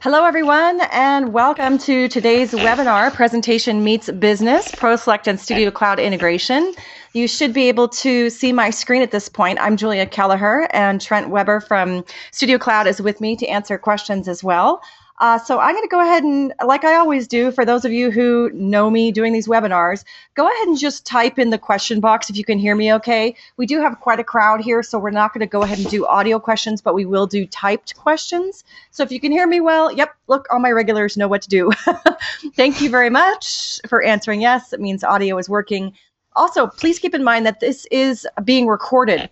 Hello, everyone, and welcome to today's webinar, Presentation Meets Business, ProSelect and StudioCloud Integration. You should be able to see my screen at this point. I'm Julia Kelleher, and Trent Weber from StudioCloud is with me to answer questions as well. So I'm going to go ahead and, like I always do, for those of you who know me doing these webinars, go ahead and just type in the question box if you can hear me okay. We do have quite a crowd here, so we're not going to go ahead and do audio questions, but we will do typed questions. So if you can hear me well, yep, look, all my regulars know what to do. Thank you very much for answering yes. It means audio is working. Also, please keep in mind that this is being recorded.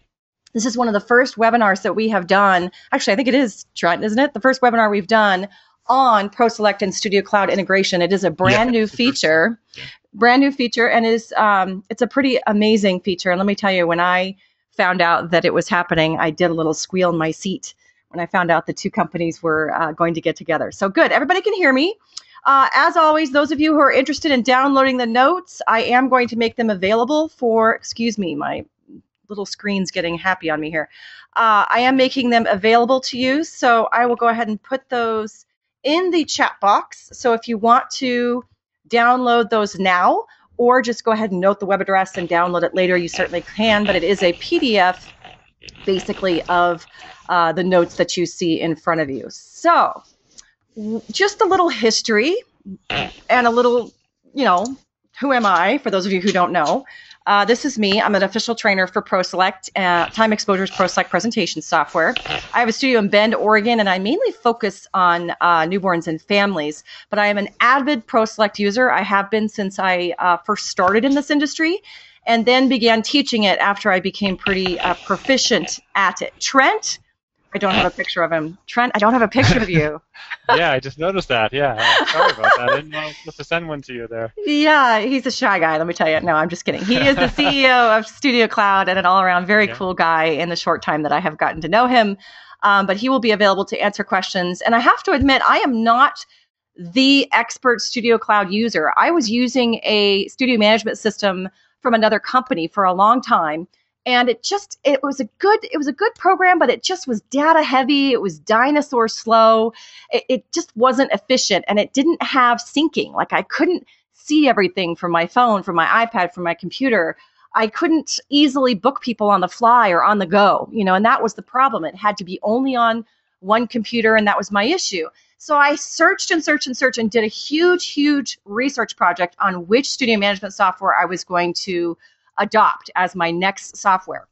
This is one of the first webinars that we have done. Actually, I think it is, Trent, isn't it? The first webinar we've done on ProSelect and StudioCloud integration. It is a brand new feature, and it's a pretty amazing feature. And let me tell you, when I found out that it was happening, I did a little squeal in my seat when I found out the two companies were going to get together. So good, everybody can hear me. As always, those of you who are interested in downloading the notes, I am going to make them available for, excuse me, my little screen's getting happy on me here. I am making them available to you, so I will go ahead and put those in the chat box. So if you want to download those now, or just go ahead and note the web address and download it later, you certainly can, but it is a PDF basically of the notes that you see in front of you. So just a little history and a little, who am I, for those of you who don't know. This is me. I'm an official trainer for ProSelect, Time Exposure's ProSelect presentation software. I have a studio in Bend, Oregon, and I mainly focus on newborns and families. But I am an avid ProSelect user. I have been since I first started in this industry, and then began teaching it after I became pretty proficient at it. Trent, I don't have a picture of him. Trent, I don't have a picture of you. Yeah, I just noticed that. Yeah, sorry about that. I didn't know I was supposed to send one to you there. Yeah, he's a shy guy, let me tell you. No, I'm just kidding. He is the CEO of StudioCloud and an all-around very cool guy in the short time that I have gotten to know him. But he will be available to answer questions. And I have to admit, I am not the expert StudioCloud user. I was using a studio management system from another company for a long time. And it was a good program, but it just was data heavy. It was dinosaur slow. It just wasn't efficient, and it didn't have syncing. Like, I couldn't see everything from my phone, from my iPad, from my computer. I couldn't easily book people on the fly or on the go, and that was the problem. It had to be only on one computer, and that was my issue. So I searched and did a huge research project on which studio management software I was going to adopt as my next software.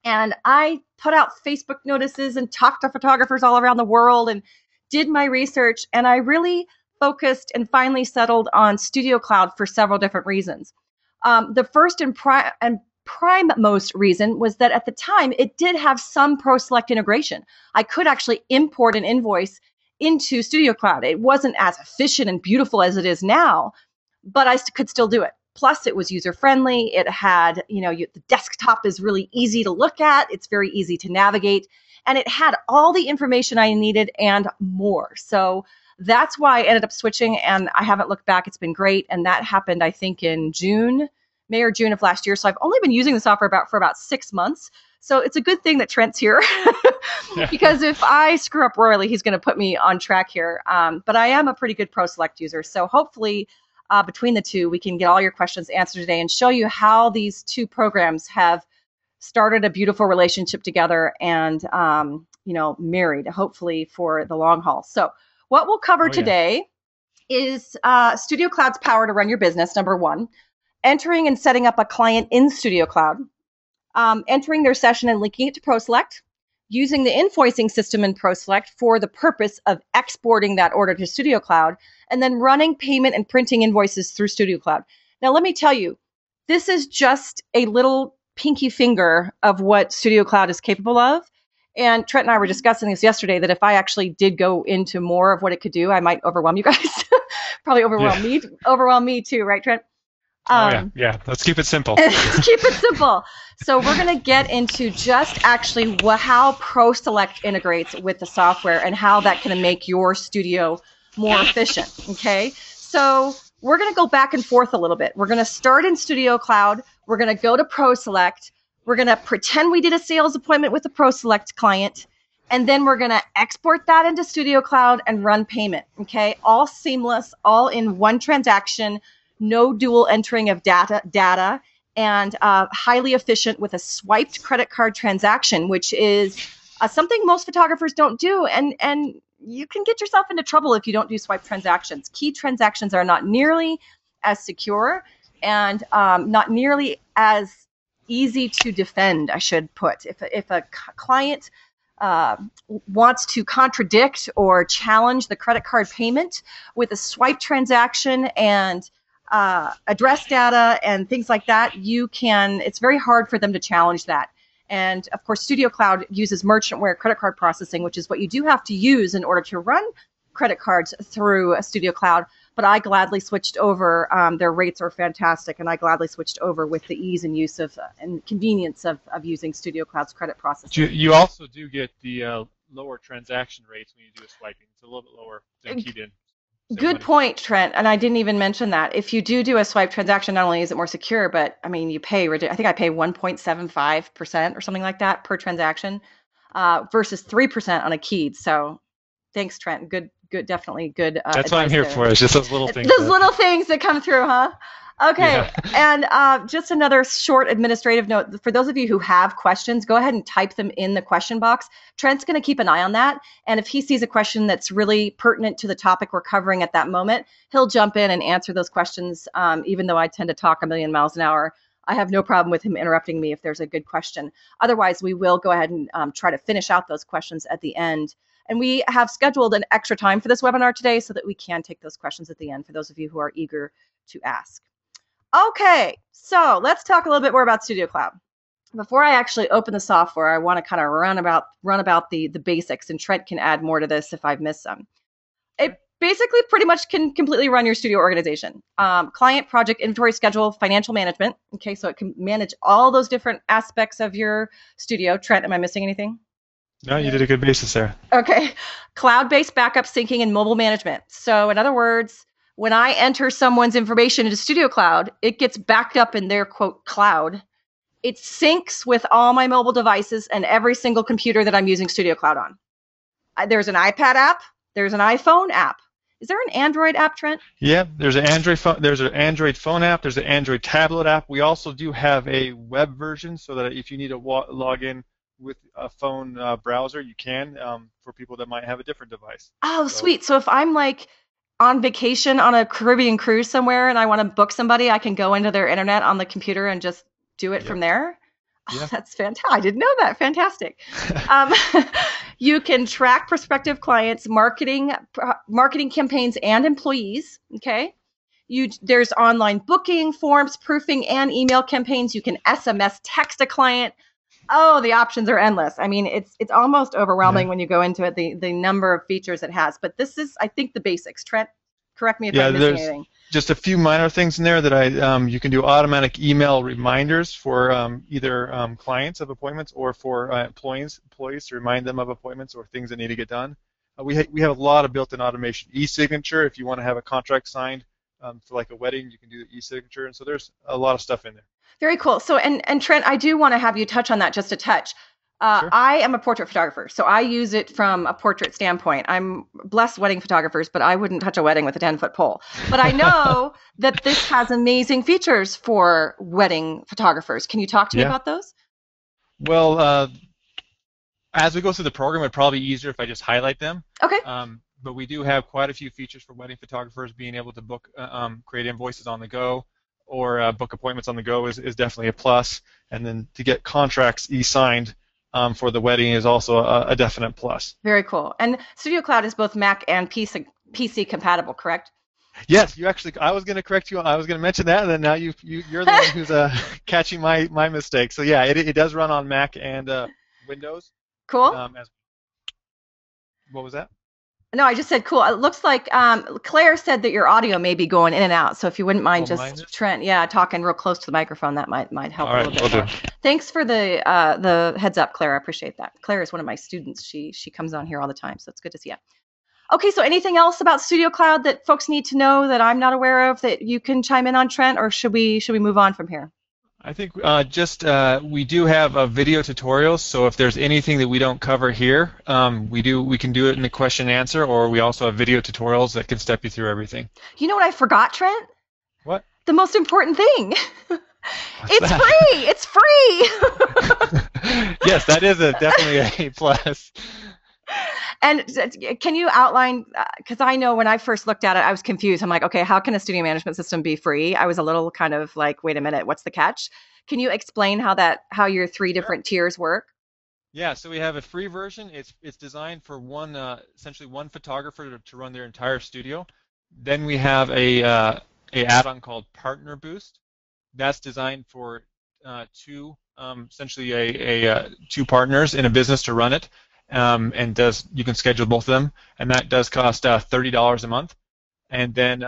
And I put out Facebook notices and talked to photographers all around the world and did my research. And I really focused and finally settled on StudioCloud for several different reasons. The first and prime most reason was that at the time, it did have some ProSelect integration. I could actually import an invoice into StudioCloud. It wasn't as efficient and beautiful as it is now, but I could still do it. Plus, it was user-friendly. It had, the desktop is really easy to look at. It's very easy to navigate. And it had all the information I needed and more. So that's why I ended up switching, and I haven't looked back. It's been great. And that happened, I think, in May or June of last year. So I've only been using the software for about 6 months. So it's a good thing that Trent's here because if I screw up royally, he's going to put me on track here. But I am a pretty good ProSelect user. So hopefully, between the two, we can get all your questions answered today and show you how these two programs have started a beautiful relationship together and, married, hopefully, for the long haul. So what we'll cover today is StudioCloud's power to run your business, number one, entering and setting up a client in StudioCloud, entering their session and linking it to ProSelect, using the invoicing system in ProSelect for the purpose of exporting that order to StudioCloud, and then running payment and printing invoices through StudioCloud. Now, let me tell you, this is just a little pinky finger of what StudioCloud is capable of. And Trent and I were discussing this yesterday, that if I actually did go into more of what it could do, I might overwhelm you guys. Probably overwhelm me too, right, Trent? Yeah. Let's keep it simple. Let's keep it simple. So we're going to get into just actually how ProSelect integrates with the software and how that can make your studio more efficient. Okay, so we're going to go back and forth a little bit. We're going to start in StudioCloud. We're going to go to ProSelect. We're going to pretend we did a sales appointment with a ProSelect client. And then we're going to export that into StudioCloud and run payment. Okay, all seamless, all in one transaction, no dual entering of data, and highly efficient with a swiped credit card transaction, which is something most photographers don't do. And you can get yourself into trouble if you don't do swipe transactions. Key transactions are not nearly as secure and not nearly as easy to defend, I should put. If a client wants to contradict or challenge the credit card payment with a swipe transaction and address data and things like that, it's very hard for them to challenge that. And of course, StudioCloud uses merchantware credit card processing, which is what you do have to use in order to run credit cards through StudioCloud. But I gladly switched over. Their rates are fantastic, and I gladly switched over with the ease and use of and convenience of using StudioCloud's credit processing. You also do get the lower transaction rates when you do a swiping. It's a little bit lower than keyed in. Good point, Trent. And I didn't even mention that. If you do a swipe transaction, not only is it more secure, but I mean, I think I pay 1.75% or something like that per transaction versus 3% on a keyed. So thanks, Trent. Good, definitely good. That's what I'm here for. It's just those little things. Little things that come through, huh? Okay. Yeah. And just another short administrative note. For those of you who have questions, go ahead and type them in the question box. Trent's going to keep an eye on that. And if he sees a question that's really pertinent to the topic we're covering at that moment, he'll jump in and answer those questions. Even though I tend to talk a million miles an hour, I have no problem with him interrupting me if there's a good question. Otherwise, we will go ahead and try to finish out those questions at the end. And we have scheduled an extra time for this webinar today so that we can take those questions at the end for those of you who are eager to ask. Okay, so let's talk a little bit more about StudioCloud. Before I actually open the software, I want to kind of run about the basics, and Trent can add more to this if I've missed some. It basically pretty much can completely run your studio organization. Client, project, inventory, schedule, financial management. Okay, so it can manage all those different aspects of your studio. Trent, am I missing anything? No, you did a good basis there. Okay, cloud-based backup syncing and mobile management. So in other words, when I enter someone's information into StudioCloud, it gets backed up in their, quote, cloud. It syncs with all my mobile devices and every single computer that I'm using StudioCloud on. There's an iPad app. There's an iPhone app. Is there an Android app, Trent? Yeah, there's an Android phone. There's an Android phone app. There's an Android tablet app. We also do have a web version so that if you need to log in with a phone browser, you can for people that might have a different device. Oh, sweet. So if I'm like on vacation on a Caribbean cruise somewhere and I want to book somebody, I can go into their internet on the computer and just do it from there? Oh, that's fantastic. I didn't know that. Fantastic. You can track prospective clients, marketing campaigns, and employees. Okay. There's online booking, forms, proofing, and email campaigns. You can SMS text a client. Oh, the options are endless. I mean, it's almost overwhelming when you go into it, the number of features it has. But this is, I think, the basics. Trent, correct me if I'm missing anything. Just a few minor things in there that you can do automatic email reminders for either clients of appointments or for employees to remind them of appointments or things that need to get done. We have a lot of built-in automation. E-signature, if you want to have a contract signed for like a wedding, you can do the e-signature. And so there's a lot of stuff in there. Very cool. So, and Trent, I do want to have you touch on that just a touch. Sure. I am a portrait photographer, so I use it from a portrait standpoint. I'm blessed wedding photographers, but I wouldn't touch a wedding with a 10-foot pole. But I know that this has amazing features for wedding photographers. Can you talk to me about those? Well, as we go through the program, it'd probably be easier if I just highlight them. Okay. But we do have quite a few features for wedding photographers. Being able to book, create invoices on the go, or book appointments on the go is definitely a plus. And then to get contracts e-signed for the wedding is also a definite plus. Very cool. And StudioCloud is both Mac and PC compatible, correct? Yes, you actually. I was going to correct you. I was going to mention that, and then now you're the one who's catching my mistake. So yeah, it does run on Mac and Windows. Cool. What was that? No, I just said cool. It looks like Claire said that your audio may be going in and out. So if you wouldn't mind Trent, talking real close to the microphone, that might help a little bit more. Thanks for the heads up, Claire. I appreciate that. Claire is one of my students. She comes on here all the time, so it's good to see you. Okay, so anything else about StudioCloud that folks need to know that I'm not aware of that you can chime in on, Trent, or should we move on from here? I think we do have video tutorials. So if there's anything that we don't cover here, we can do it in the question and answer, or we also have video tutorials that can step you through everything. You know what I forgot, Trent? What? The most important thing. What's It's that? free. It's free. Yes, that is definitely a plus. And can you outline, because I know when I first looked at it, I was confused. I'm like, okay, how can a studio management system be free? I was a little kind of like, wait a minute, what's the catch? Can you explain how your three Sure. different tiers work? Yeah, so we have a free version. It's designed for essentially one photographer to run their entire studio. Then we have a add-on called Partner Boost. That's designed for two essentially two partners in a business to run it, and you can schedule both of them, and that does cost $30 a month. And then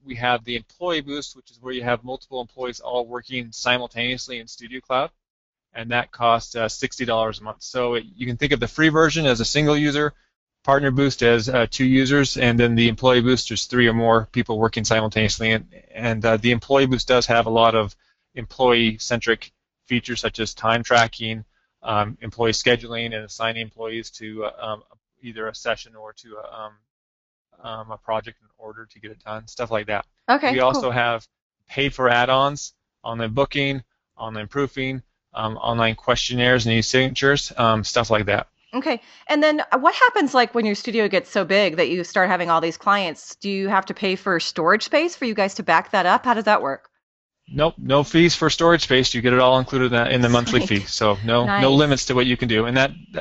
we have the Employee Boost, which is where you have multiple employees all working simultaneously in StudioCloud, and that costs $60 a month. So you can think of the free version as a single user, Partner Boost as two users, and then the Employee Boost is three or more people working simultaneously. And the Employee Boost does have a lot of employee-centric features such as time tracking, employee scheduling, and assigning employees to either a session or to a project in order to get it done, stuff like that. Okay, We cool. also have paid for add-ons, online booking, online proofing, online questionnaires and e-signatures, stuff like that. Okay. And then what happens like when your studio gets so big that you start having all these clients? Do you have to pay for storage space for you guys to back that up? How does that work? Nope, no fees for storage space. You get it all included in the monthly fee. Sweet. So no Nice. limits to what you can do, and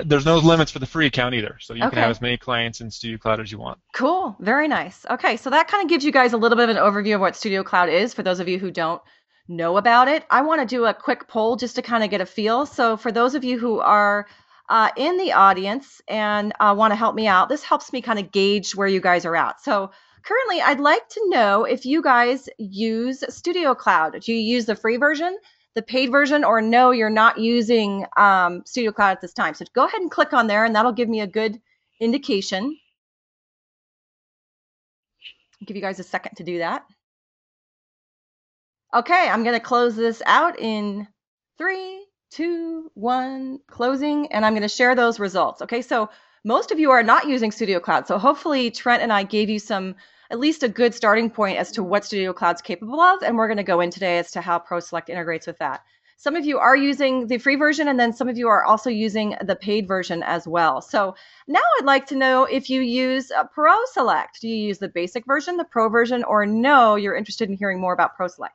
there's no limits for the free account either. So you can have Okay. as many clients in StudioCloud as you want. Cool. Very nice. Okay. So that kind of gives you guys a little bit of an overview of what Studio Cloud is for those of you who don't know about it. I want to do a quick poll just to kind of get a feel. So for those of you who are in the audience and want to help me out, this helps me kind of gauge where you guys are at. So currently, I'd like to know if you guys use Studio Cloud. Do you use the free version, the paid version, or no, you're not using Studio Cloud at this time? So go ahead and click on there, and that'll give me a good indication. I'll give you guys a second to do that. Okay, I'm going to close this out in 3, 2, 1, closing, and I'm going to share those results. Okay, so most of you are not using Studio Cloud, so hopefully Trent and I gave you at least a good starting point as to what Studio Cloud's capable of, and we're going to go in today as to how ProSelect integrates with that. Some of you are using the free version, and then some of you are also using the paid version as well. So now I'd like to know if you use ProSelect. Do you use the basic version, the pro version, or no, you're interested in hearing more about ProSelect?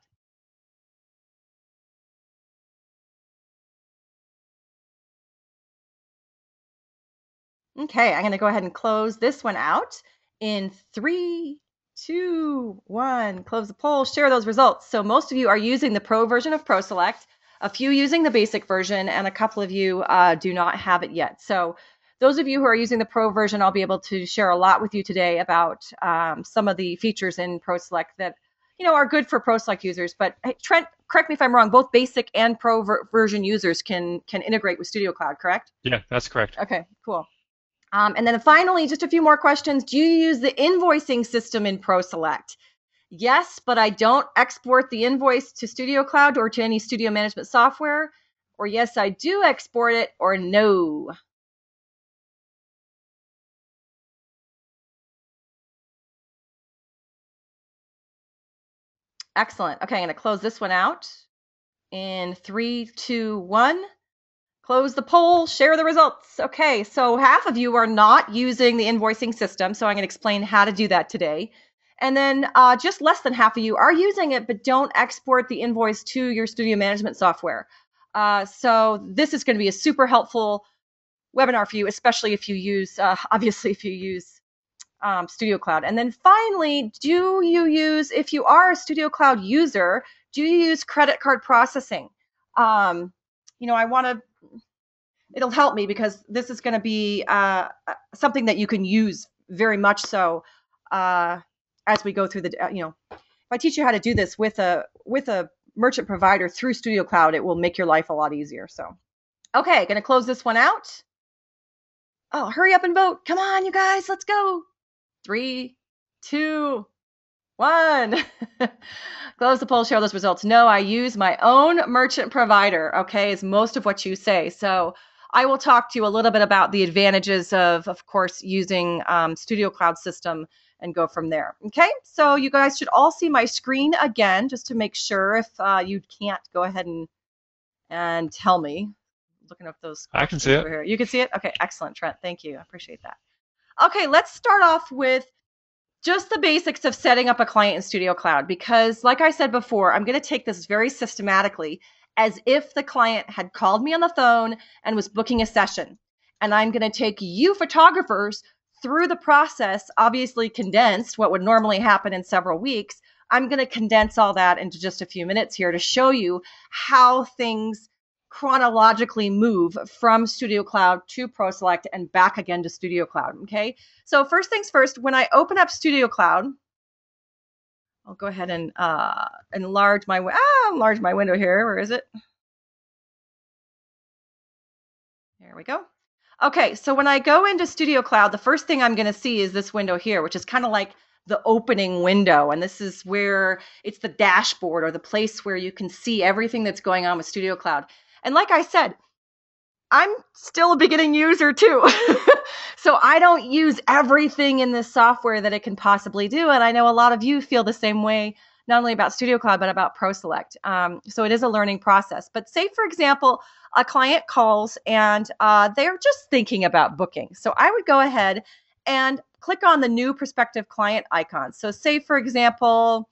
Okay, I'm going to go ahead and close this one out in 3, 2, 1. Close the poll, share those results. So most of you are using the pro version of ProSelect, a few using the basic version, and a couple of you do not have it yet. So those of you who are using the pro version, I'll be able to share a lot with you today about some of the features in ProSelect that are good for ProSelect users. But hey, Trent, correct me if I'm wrong. Both basic and pro version users can integrate with Studio Cloud, correct? Yeah, that's correct. Okay, cool. And then finally, just a few more questions. Do you use the invoicing system in ProSelect? Yes, but I don't export the invoice to Studio Cloud or to any studio management software. Or yes, I do export it, or no. Excellent. Okay, I'm going to close this one out in 3, 2, 1. Close the poll, share the results. Okay, so half of you are not using the invoicing system, so I'm going to explain how to do that today. And then just less than half of you are using it, but don't export the invoice to your studio management software. So this is going to be a super helpful webinar for you, especially if you use, obviously, if you use Studio Cloud. And then finally, if you are a Studio Cloud user, do you use credit card processing? It'll help me because this is going to be something that you can use very much so as we go through if I teach you how to do this with a merchant provider through Studio Cloud, it will make your life a lot easier. So, okay, going to close this one out. Oh, hurry up and vote. Come on, you guys, let's go. 3, 2, One. Close the poll, share those results. No, I use my own merchant provider, okay, is most of what you say. So I will talk to you a little bit about the advantages of course, using StudioCloud system and go from there. Okay, so you guys should all see my screen again, just to make sure. If you can't, go ahead and tell me. Looking up those I can see it. over here. You can see it? Okay, excellent, Trent. Thank you. I appreciate that. Okay, let's start off with just the basics of setting up a client in StudioCloud, because like I said before, I'm going to take this very systematically as if the client had called me on the phone and was booking a session. And I'm going to take you photographers through the process, obviously condensed, what would normally happen in several weeks. I'm going to condense all that into just a few minutes here to show you how things chronologically move from StudioCloud to ProSelect and back again to StudioCloud, okay? So first things first, when I open up StudioCloud, I'll go ahead and enlarge my window here. Where is it? There we go. Okay, so when I go into StudioCloud, the first thing I'm going to see is this window here, which is kind of like the opening window. And this is where it's the dashboard, or the place where you can see everything that's going on with StudioCloud. And like I said, I'm still a beginning user too. So I don't use everything in this software that it can possibly do. And I know a lot of you feel the same way, not only about StudioCloud, but about ProSelect. So it is a learning process. But say, for example, a client calls and they're just thinking about booking. So I would go ahead and click on the new prospective client icon. So say, for example,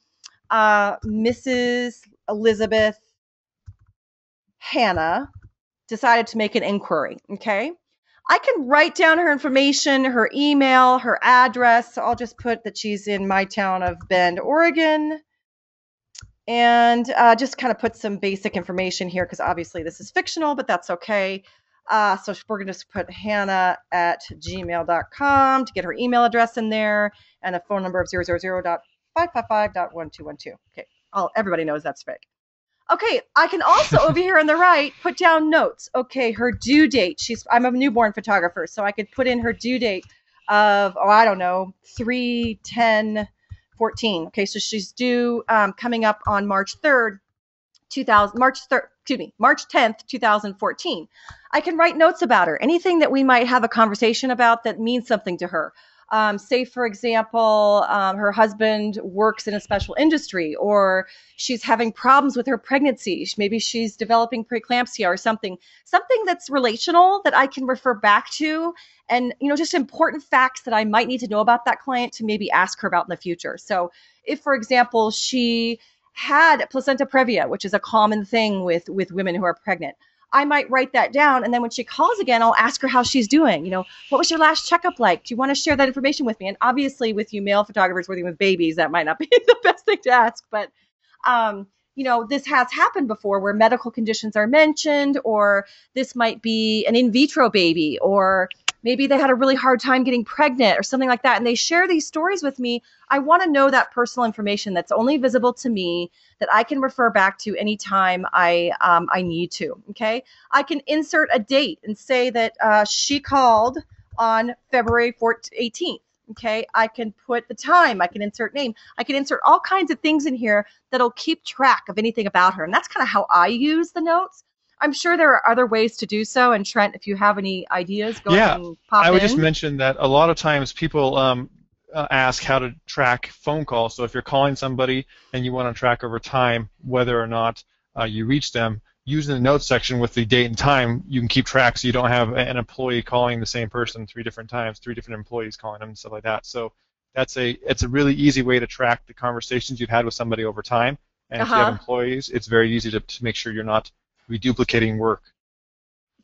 Mrs. Elizabeth Hannah decided to make an inquiry, okay? I can write down her information, her email, her address. So I'll just put that she's in my town of Bend, Oregon, and just kind of put some basic information here, because obviously this is fictional, but that's okay. So we're going to just put hannah@gmail.com to get her email address in there, and a phone number of 000.555.1212. Okay, everybody knows that's fake. Okay, I can also over here on the right put down notes. Okay, her due date. I'm a newborn photographer, so I could put in her due date of, I don't know, 3/10/14. Okay, so she's due coming up on March 10th, 2014. I can write notes about her, anything that we might have a conversation about that means something to her. Say, for example, her husband works in a special industry, or she's having problems with her pregnancy. Maybe she's developing preeclampsia or something that's relational that I can refer back to, and, just important facts that I might need to know about that client to maybe ask her about in the future. So if, for example, she had placenta previa, which is a common thing with women who are pregnant, I might write that down, and then when she calls again, I'll ask her how she's doing. What was your last checkup like? Do you want to share that information with me? And obviously, with you male photographers working with babies, that might not be the best thing to ask. But, this has happened before, where medical conditions are mentioned, or this might be an in vitro baby, or maybe they had a really hard time getting pregnant or something like that, and they share these stories with me. I want to know that personal information that's only visible to me, that I can refer back to anytime I need to, okay? I can insert a date and say that she called on February 18th, okay? I can put the time, I can insert name, I can insert all kinds of things in here that'll keep track of anything about her, and that's kind of how I use the notes. I'm sure there are other ways to do so, and Trent, if you have any ideas, go ahead and pop in. I would just mention that a lot of times people ask how to track phone calls. So if you're calling somebody and you want to track over time whether or not you reach them, using the notes section with the date and time, you can keep track, so you don't have an employee calling the same person 3 different times, 3 different employees calling them and stuff like that. So it's a really easy way to track the conversations you've had with somebody over time. And if you have employees, it's very easy to make sure you're not reduplicating work.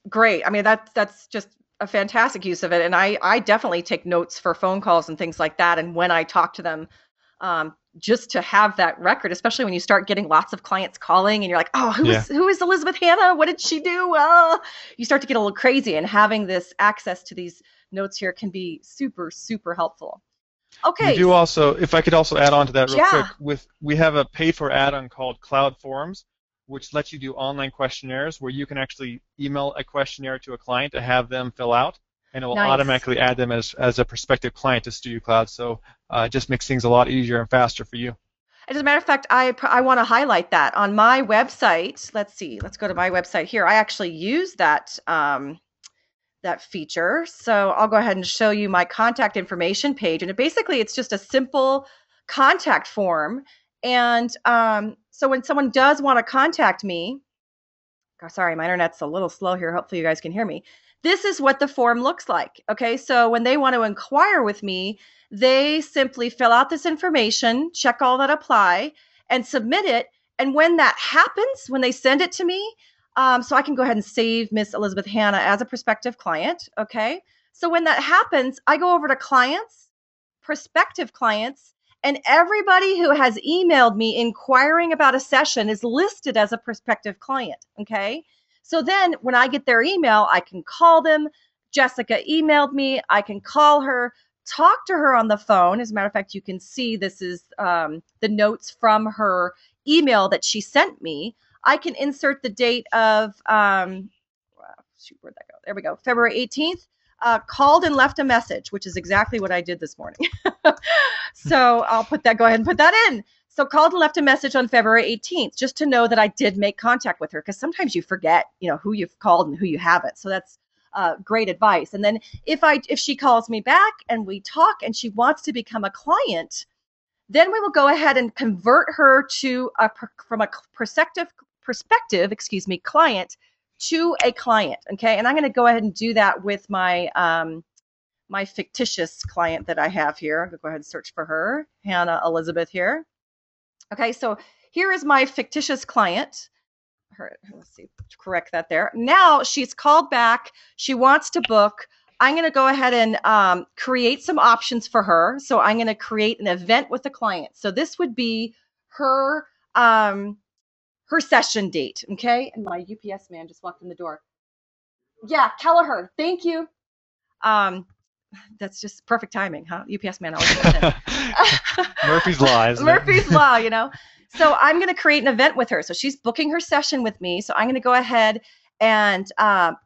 Great. I mean, that's just a fantastic use of it. And I definitely take notes for phone calls and things like that. And when I talk to them, just to have that record, especially when you start getting lots of clients calling and you're like, oh, who is Elizabeth Hannah? What did she do? You start to get a little crazy, and having this access to these notes here can be super, super helpful. Okay. We do also, if I could also add on to that real quick, we have a paid-for add-on called Cloud Forums, which lets you do online questionnaires where you can actually email a questionnaire to a client to have them fill out, and it will automatically add them as a prospective client to StudioCloud. So It just makes things a lot easier and faster for you. As a matter of fact, I want to highlight that on my website. Let's see. Let's go to my website here. I actually use that feature. So I'll go ahead and show you my contact information page. And it's just a simple contact form. And so when someone does want to contact me, sorry, my internet's a little slow here. Hopefully you guys can hear me. This is what the form looks like. Okay, so when they want to inquire with me, they simply fill out this information, check all that apply, and submit it. And when that happens, when they send it to me, so I can go ahead and save Miss Elizabeth Hanna as a prospective client. Okay, so when that happens, I go over to clients, prospective clients, and everybody who has emailed me inquiring about a session is listed as a prospective client. Okay. So then when I get their email, I can call them. Jessica emailed me. I can call her, talk to her on the phone. As a matter of fact, you can see this is the notes from her email that she sent me. I can insert the date of, where'd that go? There we go. February 18th. Called and left a message, which is exactly what I did this morning. So I'll go ahead and put that in. So called and left a message on February 18th, just to know that I did make contact with her, because sometimes you forget, who you've called and who you haven't. So that's great advice. And then if she calls me back and we talk and she wants to become a client, then we will go ahead and convert her from a prospective, client to a client. Okay. And I'm going to go ahead and do that with my, my fictitious client that I have here. I'm going to go ahead and search for her, Hannah Elizabeth here. Okay. So here is my fictitious client. Let's see, correct that there. Now she's called back. She wants to book. I'm going to go ahead and create some options for her. So I'm going to create an event with the client. So this would be her, her session date. Okay. And my UPS man just walked in the door. Yeah. Kelleher. Thank you. That's just perfect timing, huh? UPS man always comes in. Murphy's Law, isn't it? Murphy's Law, So I'm going to create an event with her. So she's booking her session with me. So I'm going to go ahead and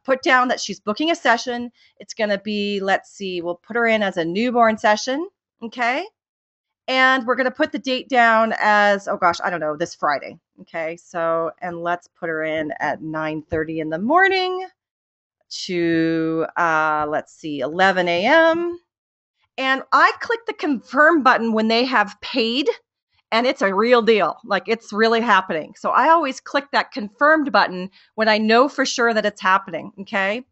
put down that she's booking a session. It's going to be, let's see, we'll put her in as a newborn session. Okay. And we're going to put the date down as, oh gosh, I don't know, this Friday. Okay. So, and let's put her in at 9:30 in the morning to, let's see, 11 a.m. And I click the confirm button when they have paid, and it's a real deal. Like, it's really happening. So I always click that confirmed button when I know for sure that it's happening. Okay.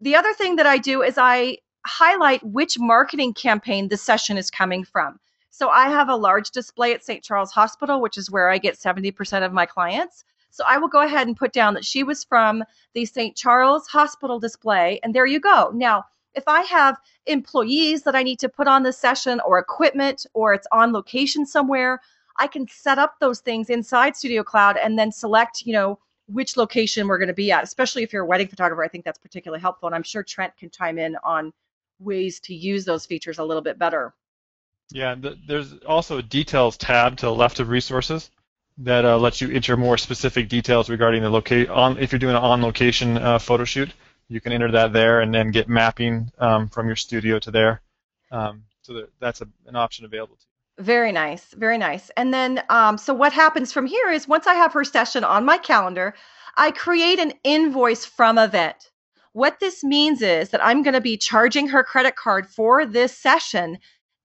The other thing that I do is I highlight which marketing campaign this session is coming from. So I have a large display at St. Charles Hospital, which is where I get 70% of my clients. So I will go ahead and put down that she was from the St. Charles Hospital display, and there you go. Now, if I have employees that I need to put on this session, or equipment, or it's on location somewhere, I can set up those things inside StudioCloud and then select, which location we're going to be at, especially if you're a wedding photographer. I think that's particularly helpful. And I'm sure Trent can chime in on ways to use those features a little bit better. Yeah, there's also a details tab to the left of resources that lets you enter more specific details regarding the location. If you're doing an on-location photo shoot, you can enter that there and then get mapping from your studio to there. So that's an option available to you. Very nice, very nice. And then, so what happens from here is once I have her session on my calendar, I create an invoice from event. What this means is that I'm going to be charging her credit card for this session.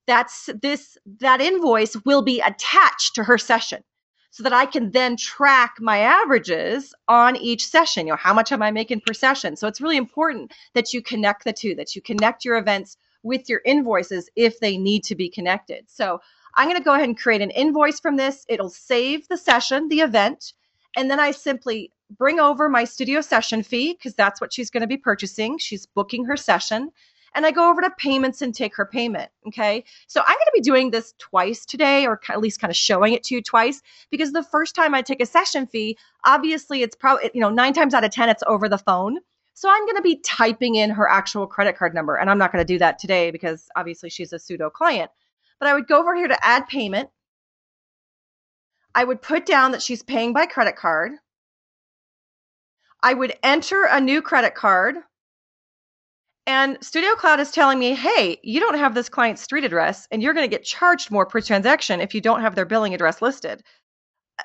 That invoice will be attached to her session, so that I can then track my averages on each session. How much am I making per session? So it's really important that you connect the two, that you connect your events with your invoices if they need to be connected. So I'm going to go ahead and create an invoice from this. It'll save the session, the event, and then I simply bring over my studio session fee, because that's what she's going to be purchasing. She's booking her session. And I go over to payments and take her payment. Okay. So I'm going to be doing this twice today, or at least kind of showing it to you twice, because the first time I take a session fee, obviously it's probably, 9 times out of 10, it's over the phone. So I'm going to be typing in her actual credit card number. And I'm not going to do that today because obviously she's a pseudo client. But I would go over here to add payment. I would put down that she's paying by credit card. I would enter a new credit card. And StudioCloud is telling me, hey, you don't have this client's street address, and you're going to get charged more per transaction if you don't have their billing address listed.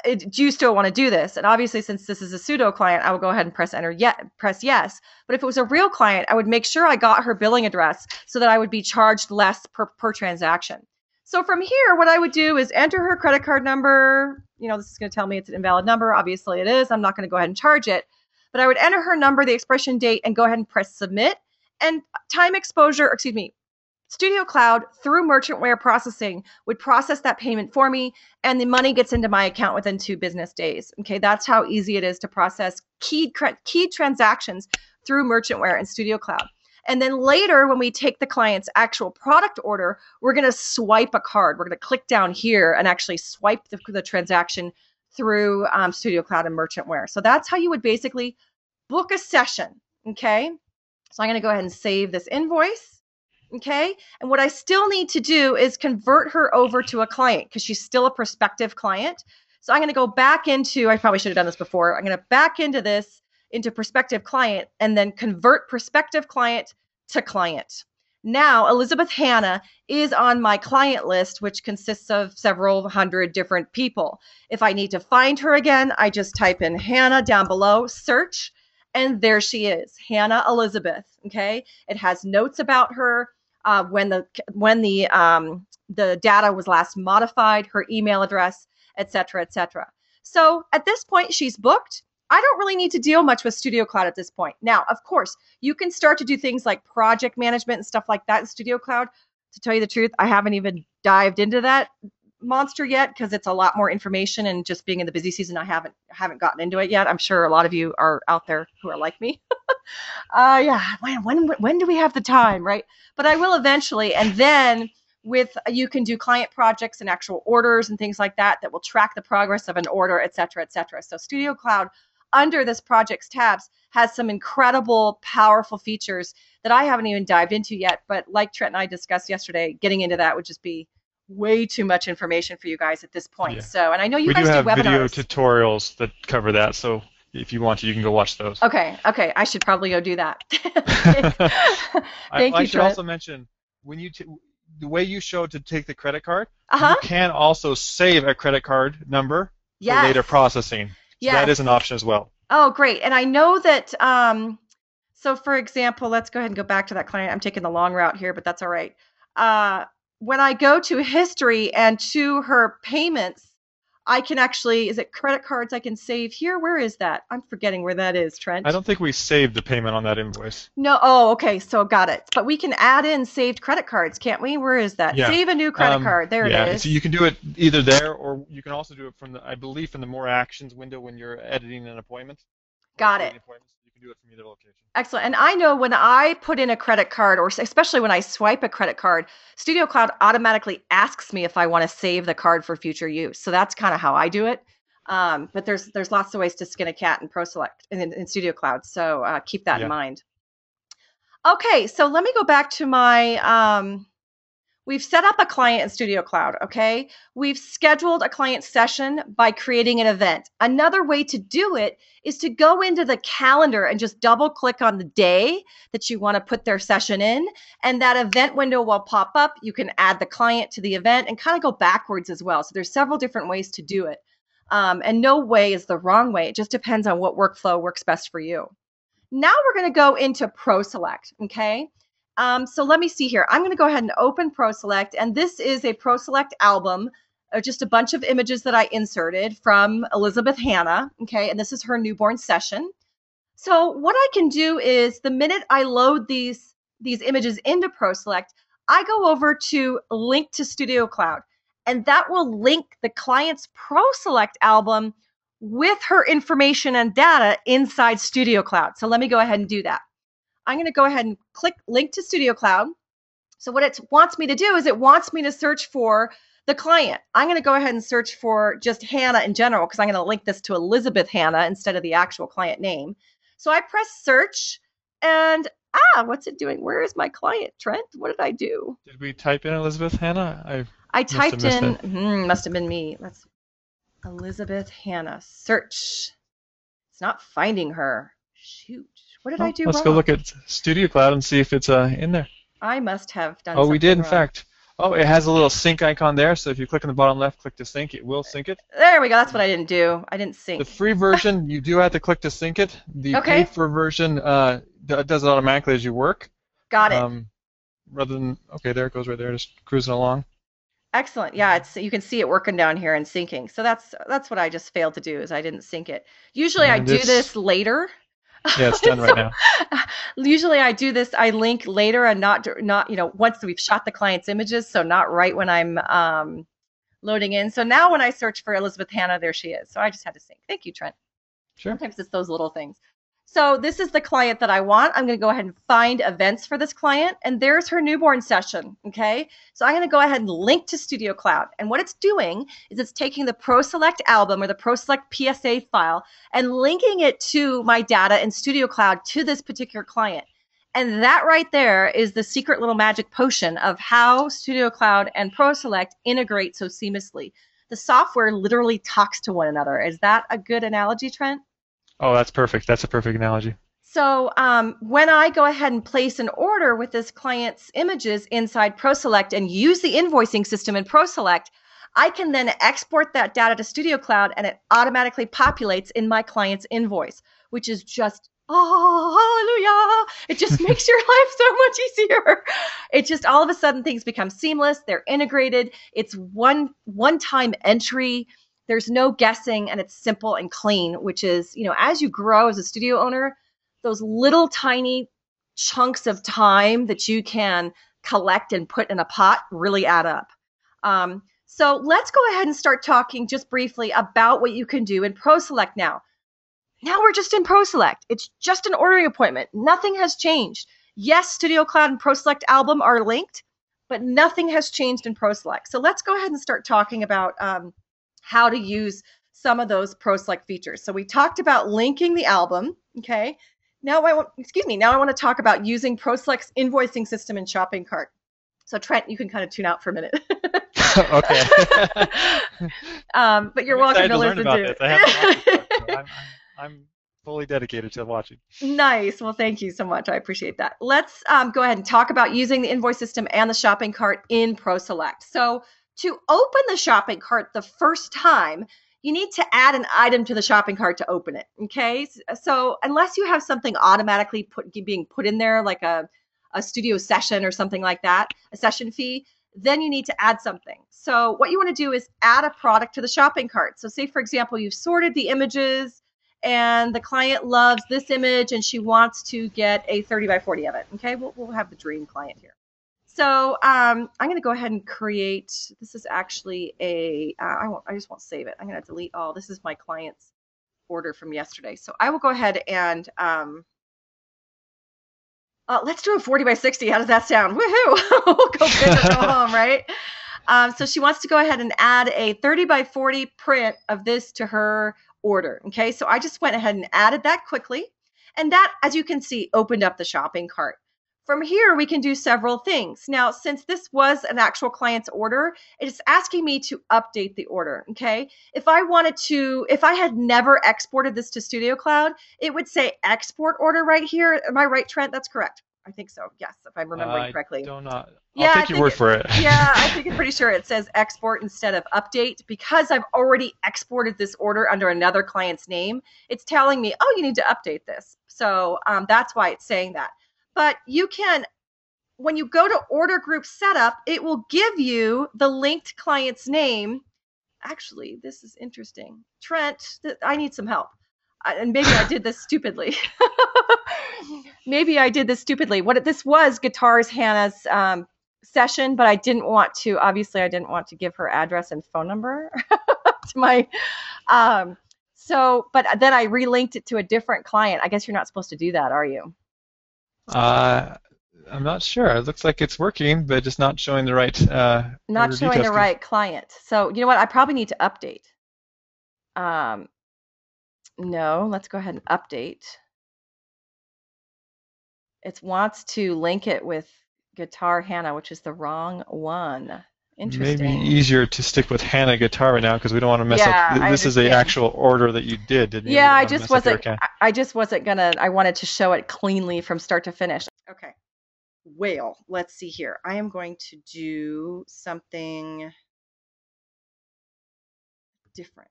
Do you still want to do this? And obviously, since this is a pseudo client, I will go ahead and press enter, press yes. But if it was a real client, I would make sure I got her billing address so that I would be charged less per transaction. So from here, what I would do is enter her credit card number. This is going to tell me it's an invalid number. Obviously, it is. I'm not going to go ahead and charge it. But I would enter her number, the expiration date, and go ahead and press submit. And StudioCloud, through merchantware processing, would process that payment for me, and the money gets into my account within 2 business days. Okay, that's how easy it is to process key transactions through merchantware and StudioCloud. And then later, when we take the client's actual product order, we're going to swipe a card. We're going to click down here and actually swipe the transaction through StudioCloud and merchantware. So that's how you would basically book a session. Okay, so I'm going to go ahead and save this invoice. Okay. And what I still need to do is convert her over to a client because she's still a prospective client. So I'm going to go back into, I probably should have done this before. I'm going to back into this, into prospective client, and then convert prospective client to client. Now, Elizabeth Hannah is on my client list, which consists of several hundred different people. If I need to find her again, I just type in Hannah down below, search, and there she is, Hannah Elizabeth. Okay. It has notes about her. When the data was last modified, her email address, et cetera, et cetera. So at this point, she's booked. I don't really need to deal much with StudioCloud at this point. Now, of course, you can start to do things like project management and stuff like that in StudioCloud. To tell you the truth, I haven't even dived into that monster yet because it's a lot more information, and just being in the busy season, I haven't gotten into it yet. I'm sure a lot of you are out there who are like me. Yeah, when do we have the time, right? But I will eventually. And then you can do client projects and actual orders and things like that will track the progress of an order, et cetera, et cetera. So StudioCloud, under this projects tabs, has some incredible, powerful features that I haven't even dived into yet. But like Trent and I discussed yesterday, getting into that would just be way too much information for you guys at this point. Yeah. So, and I know you guys do webinars. We do have video tutorials that cover that. So if you want to, you can go watch those. Okay. I should probably go do that. I should also mention, when the way you showed to take the credit card, you can also save a credit card number for later processing. So that is an option as well. Oh, great. And I know that, so for example, let's go ahead and go back to that client. I'm taking the long route here, but that's all right. When I go to history and to her payments, I can actually, is it credit cards I can save here? Where is that? I'm forgetting where that is, Trent. I don't think we saved the payment on that invoice. No. Oh, okay. So got it. But we can add in saved credit cards, can't we? Where is that? Yeah. Save a new credit card. There it is. So you can do it either there, or you can also do it from I believe from the more actions window when you're editing an appointment. Got it. You can do it from either location. Excellent. And I know when I put in a credit card, or especially when I swipe a credit card, StudioCloud automatically asks me if I want to save the card for future use. So that's kind of how I do it. But there's lots of ways to skin a cat in ProSelect in StudioCloud. So keep that in mind. Okay, so let me go back to my, we've set up a client in StudioCloud, okay? We've scheduled a client session by creating an event. Another way to do it is to go into the calendar and just double click on the day that you want to put their session in, and that event window will pop up. You can add the client to the event and kind of go backwards as well. So there's several different ways to do it. And no way is the wrong way. It just depends on what workflow works best for you. Now we're going to go into ProSelect, okay? So let me see here. I'm going to go ahead and open ProSelect, and this is a ProSelect album, just a bunch of images that I inserted from Elizabeth Hannah, okay, and this is her newborn session. So what I can do is the minute I load these images into ProSelect, I go over to Link to StudioCloud, and that will link the client's ProSelect album with her information and data inside StudioCloud. So let me go ahead and do that. I'm going to go ahead and click Link to StudioCloud. So what it wants me to do is it wants me to search for the client. I'm going to go ahead and search for just Hannah in general because I'm going to link this to Elizabeth Hannah instead of the actual client name. So I press search, and what's it doing? Where is my client, Trent? What did I do? Did we type in Elizabeth Hannah? I typed in, must have been me. Let's Elizabeth Hannah, search. It's not finding her. Shoot. What did I Oh, do let's go wrong? look at StudioCloud and see if it's in there. I must have done Oh, we did, something in wrong. fact. Oh, it has a little sync icon there, so if you click on the bottom left, click to sync, it will sync it. There we go. That's what I didn't do. I didn't The sync. free version, you do have to click to sync it. The paid Okay, for version does it automatically as you work. got it. Um, rather than, okay, there it goes right there, just cruising along. Excellent. Yeah, it's you can see it working down here and syncing. So that's what I just failed to do is I didn't sync it. Usually I And do it's, this later. yeah, it's done right So now. usually I do this, I link later and not once we've shot the client's images, so not right when I'm loading in. So now when I search for Elizabeth Hannah, there she is. So I just had to sync. Thank you, Trent. Sure. Sometimes it's those little things. So this is the client that I want. I'm going to go ahead and find events for this client. And there's her newborn session. Okay. So I'm going to go ahead and link to StudioCloud. And what it's doing is it's taking the ProSelect album or the ProSelect PSA file and linking it to my data in StudioCloud to this particular client. And that right there is the secret little magic potion of how StudioCloud and ProSelect integrate so seamlessly. The software literally talks to one another. Is that a good analogy, Trent? Oh, that's perfect. That's a perfect analogy. So when I go ahead and place an order with this client's images inside ProSelect and use the invoicing system in ProSelect, I can then export that data to StudioCloud and it automatically populates in my client's invoice, which is just, oh, hallelujah. It just makes your life so much easier. It just all of a sudden things become seamless. They're integrated. It's one-time entry. There's no guessing and it's simple and clean, which is, as you grow as a studio owner, those little tiny chunks of time that you can collect and put in a pot really add up. So let's go ahead and start talking just briefly about what you can do in ProSelect now. Now we're just in ProSelect. It's just an ordering appointment. Nothing has changed. Yes, StudioCloud and ProSelect album are linked, but nothing has changed in ProSelect. So let's go ahead and start talking about how to use some of those ProSelect features. So we talked about linking the album. Okay. Now I want to talk about using ProSelect's invoicing system and shopping cart. So Trent, you can kind of tune out for a minute. Okay. But you're I'm welcome excited to to learn listen about to this. I haven't watched it, it. so I'm fully dedicated to watching. Nice. Well, thank you so much. I appreciate that. Let's go ahead and talk about using the invoice system and the shopping cart in ProSelect. So to open the shopping cart the first time, you need to add an item to the shopping cart to open it. Okay. So unless you have something automatically being put in there, like a studio session or something like that, a session fee, then you need to add something. So what you want to do is add a product to the shopping cart. So say, for example, you've sorted the images and the client loves this image and she wants to get a 30 by 40 of it. Okay, we'll have the dream client here. So I'm going to go ahead and create, this is actually I just won't save it. I'm going to delete all. This is my client's order from yesterday. So I will go ahead and let's do a 40 by 60. How does that sound? Woohoo! We'll go big or go home, right? So she wants to go ahead and add a 30 by 40 print of this to her order. Okay, so I just went ahead and added that quickly. And that, as you can see, opened up the shopping cart. From here, we can do several things. Now, since this was an actual client's order, it is asking me to update the order. Okay, if I had never exported this to StudioCloud, it would say export order right here. Am I right, Trent? That's correct. I think so. Yes, if I'm remembering I correctly. don't know. I'll Yeah, take your word for it. yeah, I think I'm pretty sure it says export instead of update because I've already exported this order under another client's name. It's telling me, oh, you need to update this. So that's why it's saying that. But you can, when you go to order group setup, it will give you the linked client's name. Actually, this is interesting. Trent, I need some help. And maybe I did this stupidly. What this was Guitars Hannah's session, but I didn't want to give her address and phone number to my but then I relinked it to a different client. I guess you're not supposed to do that, are you? I'm not sure. It looks like it's working, but just not showing the right Not order showing details. the right client. So you know what? I probably need to update. No, let's go ahead and update. It wants to link it with Guitar Hannah, which is the wrong one. Maybe Interesting. easier to stick with Hannah guitar right now because we don't want to mess Yeah, up. I This is the understand. actual order that you did, didn't you? We Yeah, don't I want to just mess up your wasn't. account. I just wasn't gonna. I wanted to show it cleanly from start to finish. Okay. Whale. Let's see here. I am going to do something different.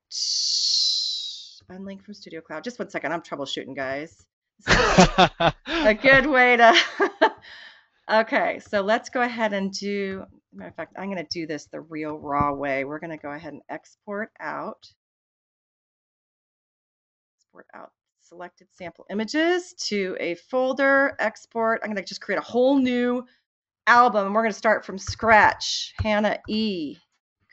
Unlink from StudioCloud. Just 1 second. I'm troubleshooting, guys. This is a good way to. Okay, so let's go ahead and do. Matter of fact, I'm going to do this the real raw way. We're going to go ahead and export out selected sample images to a folder, export. I'm going to just create a whole new album and we're going to start from scratch. Hannah E,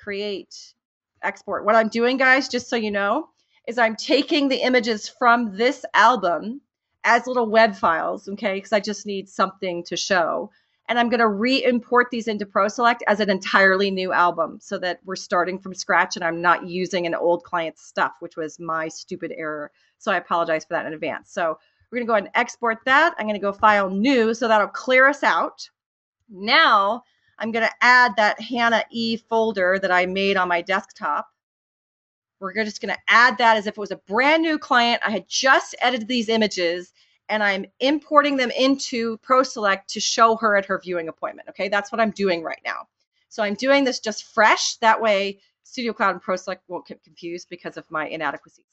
create, export. What I'm doing, guys, just so you know, is I'm taking the images from this album as little web files, okay, because I just need something to show. And I'm going to re-import these into ProSelect as an entirely new album so that we're starting from scratch and I'm not using an old client's stuff, which was my stupid error. So I apologize for that in advance. So we're going to go ahead and export that. I'm going to go File New, so that'll clear us out. Now I'm going to add that Hannah E folder that I made on my desktop. We're just going to add that as if it was a brand new client. I had just edited these images and I'm importing them into ProSelect to show her at her viewing appointment. Okay, that's what I'm doing right now. So I'm doing this just fresh. That way StudioCloud and ProSelect won't get confused because of my inadequacies.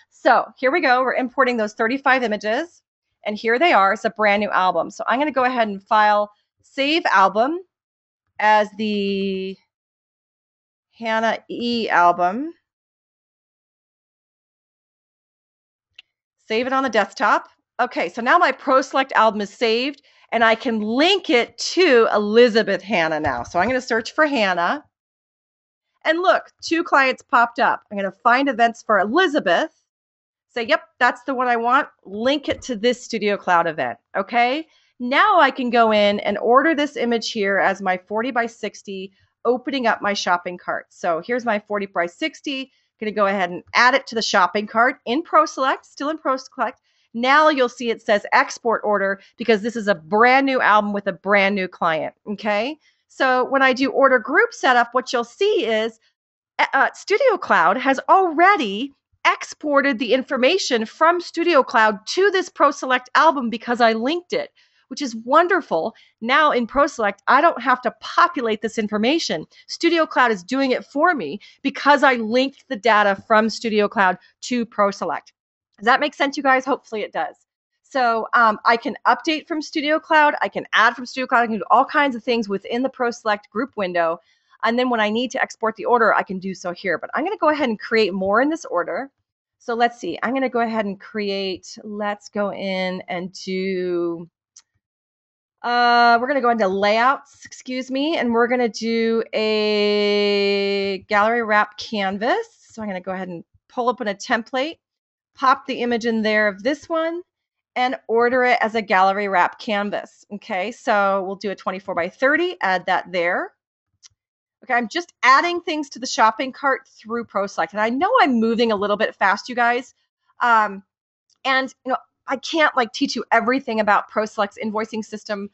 So here we go. We're importing those 35 images and here they are. It's a brand new album. So I'm going to go ahead and file Save Album as the Hannah E album. Save it on the desktop. Okay, so now my ProSelect album is saved and I can link it to Elizabeth Hannah now. So I'm going to search for Hannah. And look, 2 clients popped up. I'm going to find events for Elizabeth. Say, yep, that's the one I want. Link it to this StudioCloud event. Okay, now I can go in and order this image here as my 40 by 60, opening up my shopping cart. So here's my 40 by 60. Going to go ahead and add it to the shopping cart in ProSelect, still in ProSelect. Now you'll see it says export order because this is a brand new album with a brand new client. Okay, so when I do order group setup, what you'll see is StudioCloud has already exported the information from StudioCloud to this ProSelect album because I linked it, which is wonderful. Now in ProSelect, I don't have to populate this information. StudioCloud is doing it for me because I linked the data from StudioCloud to ProSelect. Does that make sense, you guys? Hopefully it does. So I can update from StudioCloud. I can add from StudioCloud. I can do all kinds of things within the ProSelect group window. And then when I need to export the order, I can do so here. But I'm going to go ahead and create more in this order. So let's see. I'm going to go ahead and create. Let's go in and do. We're going to go into layouts, excuse me, and we're going to do a gallery wrap canvas. So I'm going to go ahead and pull up in a template, pop the image in there of this one, and order it as a gallery wrap canvas. Okay, so we'll do a 24 by 30, add that there. Okay, I'm just adding things to the shopping cart through ProSelect. And I know I'm moving a little bit fast, you guys. And, I can't teach you everything about ProSelect's invoicing system,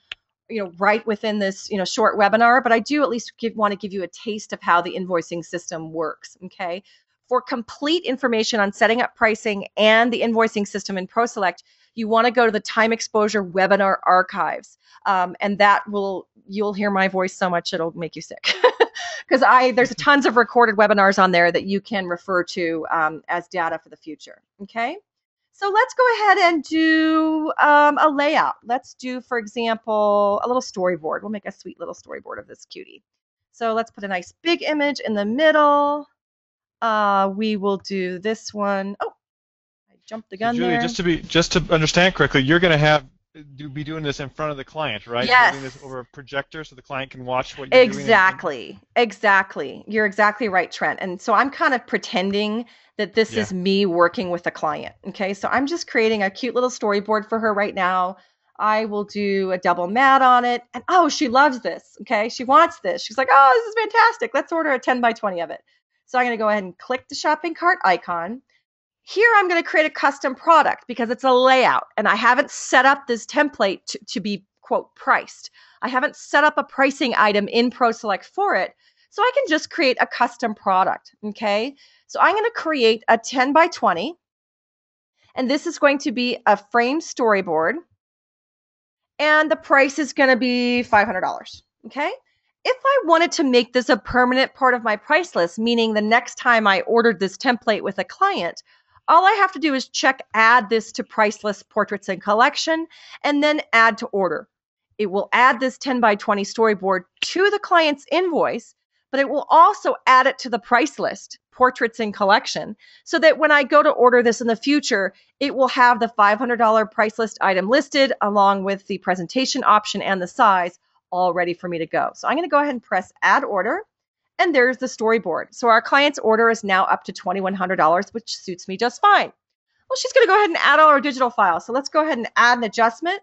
right within this, short webinar, but I do at least want to give you a taste of how the invoicing system works, okay? For complete information on setting up pricing and the invoicing system in ProSelect, you want to go to the time exposure webinar archives. And you'll hear my voice so much it'll make you sick. Because there's tons of recorded webinars on there that you can refer to as data for the future, okay? So let's go ahead and do a layout. Let's do, for example, a little storyboard. We'll make a sweet little storyboard of this cutie. So let's put a nice big image in the middle. We will do this one. Oh, I jumped the gun Julie, there. just to understand correctly, you're going to be doing this in front of the client, right? Yes. Doing this over a projector so the client can watch what you're doing. Exactly. You're exactly right, Trent. And so I'm kind of pretending that this is me working with a client. Okay, so I'm just creating a cute little storyboard for her right now. I will do a double mat on it. And she loves this. Okay, she wants this. She's like, oh, this is fantastic. Let's order a 10 by 20 of it. So I'm going to go ahead and click the shopping cart icon. Here I'm going to create a custom product because it's a layout and I haven't set up this template to be quote, priced. I haven't set up a pricing item in ProSelect for it, so I can just create a custom product, okay? So I'm going to create a 10 by 20, and this is going to be a frame storyboard, and the price is going to be $500, okay? If I wanted to make this a permanent part of my price list, meaning the next time I ordered this template with a client, all I have to do is check add this to price list portraits and collection, and then add to order. It will add this 10 by 20 storyboard to the client's invoice, but it will also add it to the price list, portraits and collection, so that when I go to order this in the future, it will have the $500 price list item listed along with the presentation option and the size all ready for me to go. So I'm going to go ahead and press add order, and there's the storyboard. So our client's order is now up to $2,100, which suits me just fine. Well, she's going to go ahead and add all our digital files. So let's go ahead and add an adjustment.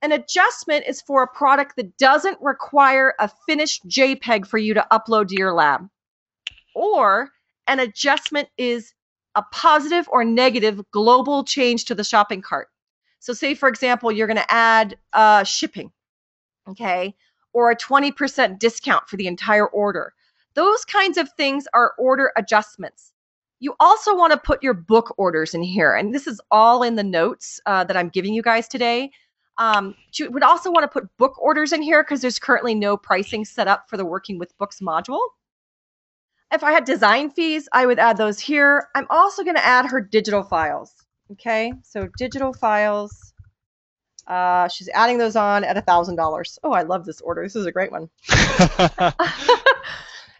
An adjustment is for a product that doesn't require a finished JPEG for you to upload to your lab. Or an adjustment is a positive or negative global change to the shopping cart. So say, for example, you're going to add shipping, okay, or a 20% discount for the entire order. Those kinds of things are order adjustments. You also want to put your book orders in here, and this is all in the notes that I'm giving you guys today. You would also want to put book orders in here because there's currently no pricing set up for the Working with Books module. If I had design fees, I would add those here. I'm also going to add her digital files. Okay, so digital files. She's adding those on at $1,000. Oh, I love this order. This is a great one.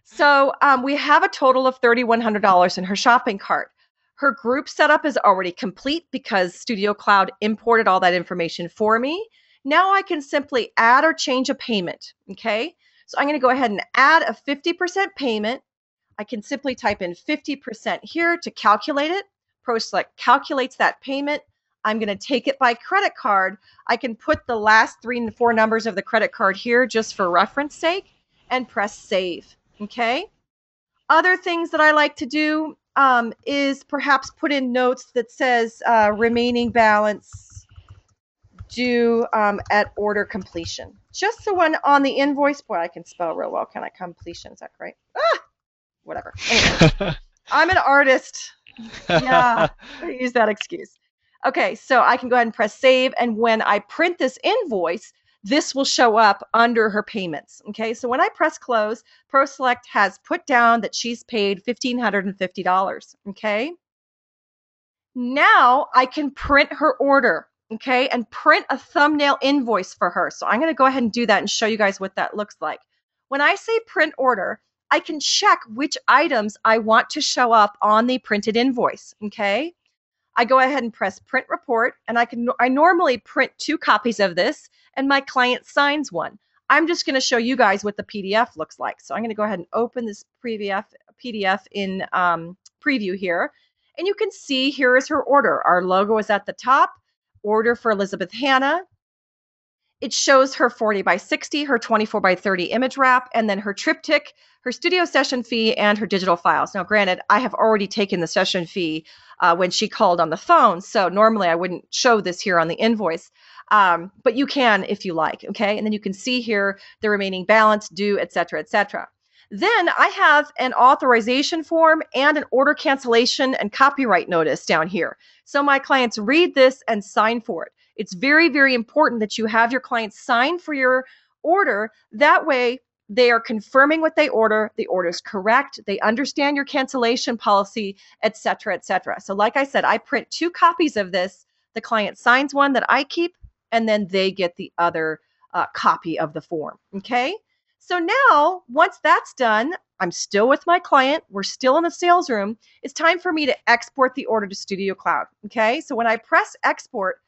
So we have a total of $3,100 in her shopping cart. Her group setup is already complete because StudioCloud imported all that information for me. Now I can simply add or change a payment. Okay, so I'm going to go ahead and add a 50% payment. I can simply type in 50% here to calculate it. ProSelect calculates that payment. I'm going to take it by credit card. I can put the last 3 and 4 numbers of the credit card here just for reference sake and press save. Okay. Other things that I like to do is perhaps put in notes that says remaining balance due at order completion. Just so when on the invoice, boy, I can spell real well. Can I? Completion, is that right? Whatever. Anyway, I'm an artist. Yeah, I use that excuse. Okay, so I can go ahead and press save, and when I print this invoice, this will show up under her payments. Okay, so when I press close, ProSelect has put down that she's paid $1,550. Okay, now I can print her order. Okay, and print a thumbnail invoice for her. So I'm going to go ahead and do that and show you guys what that looks like. When I say print order, I can check which items I want to show up on the printed invoice. Okay, I go ahead and press print report, and I normally print 2 copies of this, and my client signs one. I'm just going to show you guys what the PDF looks like. So I'm going to go ahead and open this PDF in preview here, and you can see here is her order. Our logo is at the top. Order for Elizabeth Hannah. It shows her 40 by 60, her 24 by 30 image wrap, and then her triptych, her studio session fee, and her digital files. Now, granted, I have already taken the session fee when she called on the phone, so normally I wouldn't show this here on the invoice, but you can if you like, okay? And then you can see here the remaining balance due, et cetera, et cetera. Then I have an authorization form and an order cancellation and copyright notice down here. So my clients read this and sign for it. It's very, very important that you have your clients sign for your order. That way, they are confirming what they order. The order is correct. They understand your cancellation policy, et cetera, et cetera. So like I said, I print 2 copies of this. The client signs one that I keep, and then they get the other copy of the form. Okay? So now, once that's done, I'm still with my client. We're still in the sales room. It's time for me to export the order to StudioCloud. Okay? So when I press export,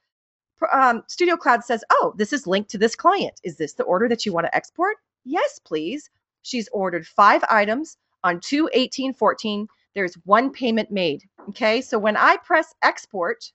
StudioCloud says, oh, this is linked to this client. Is this the order that you want to export? Yes, please. She's ordered 5 items on 2/18/14. There's 1 payment made. Okay, so when I press export,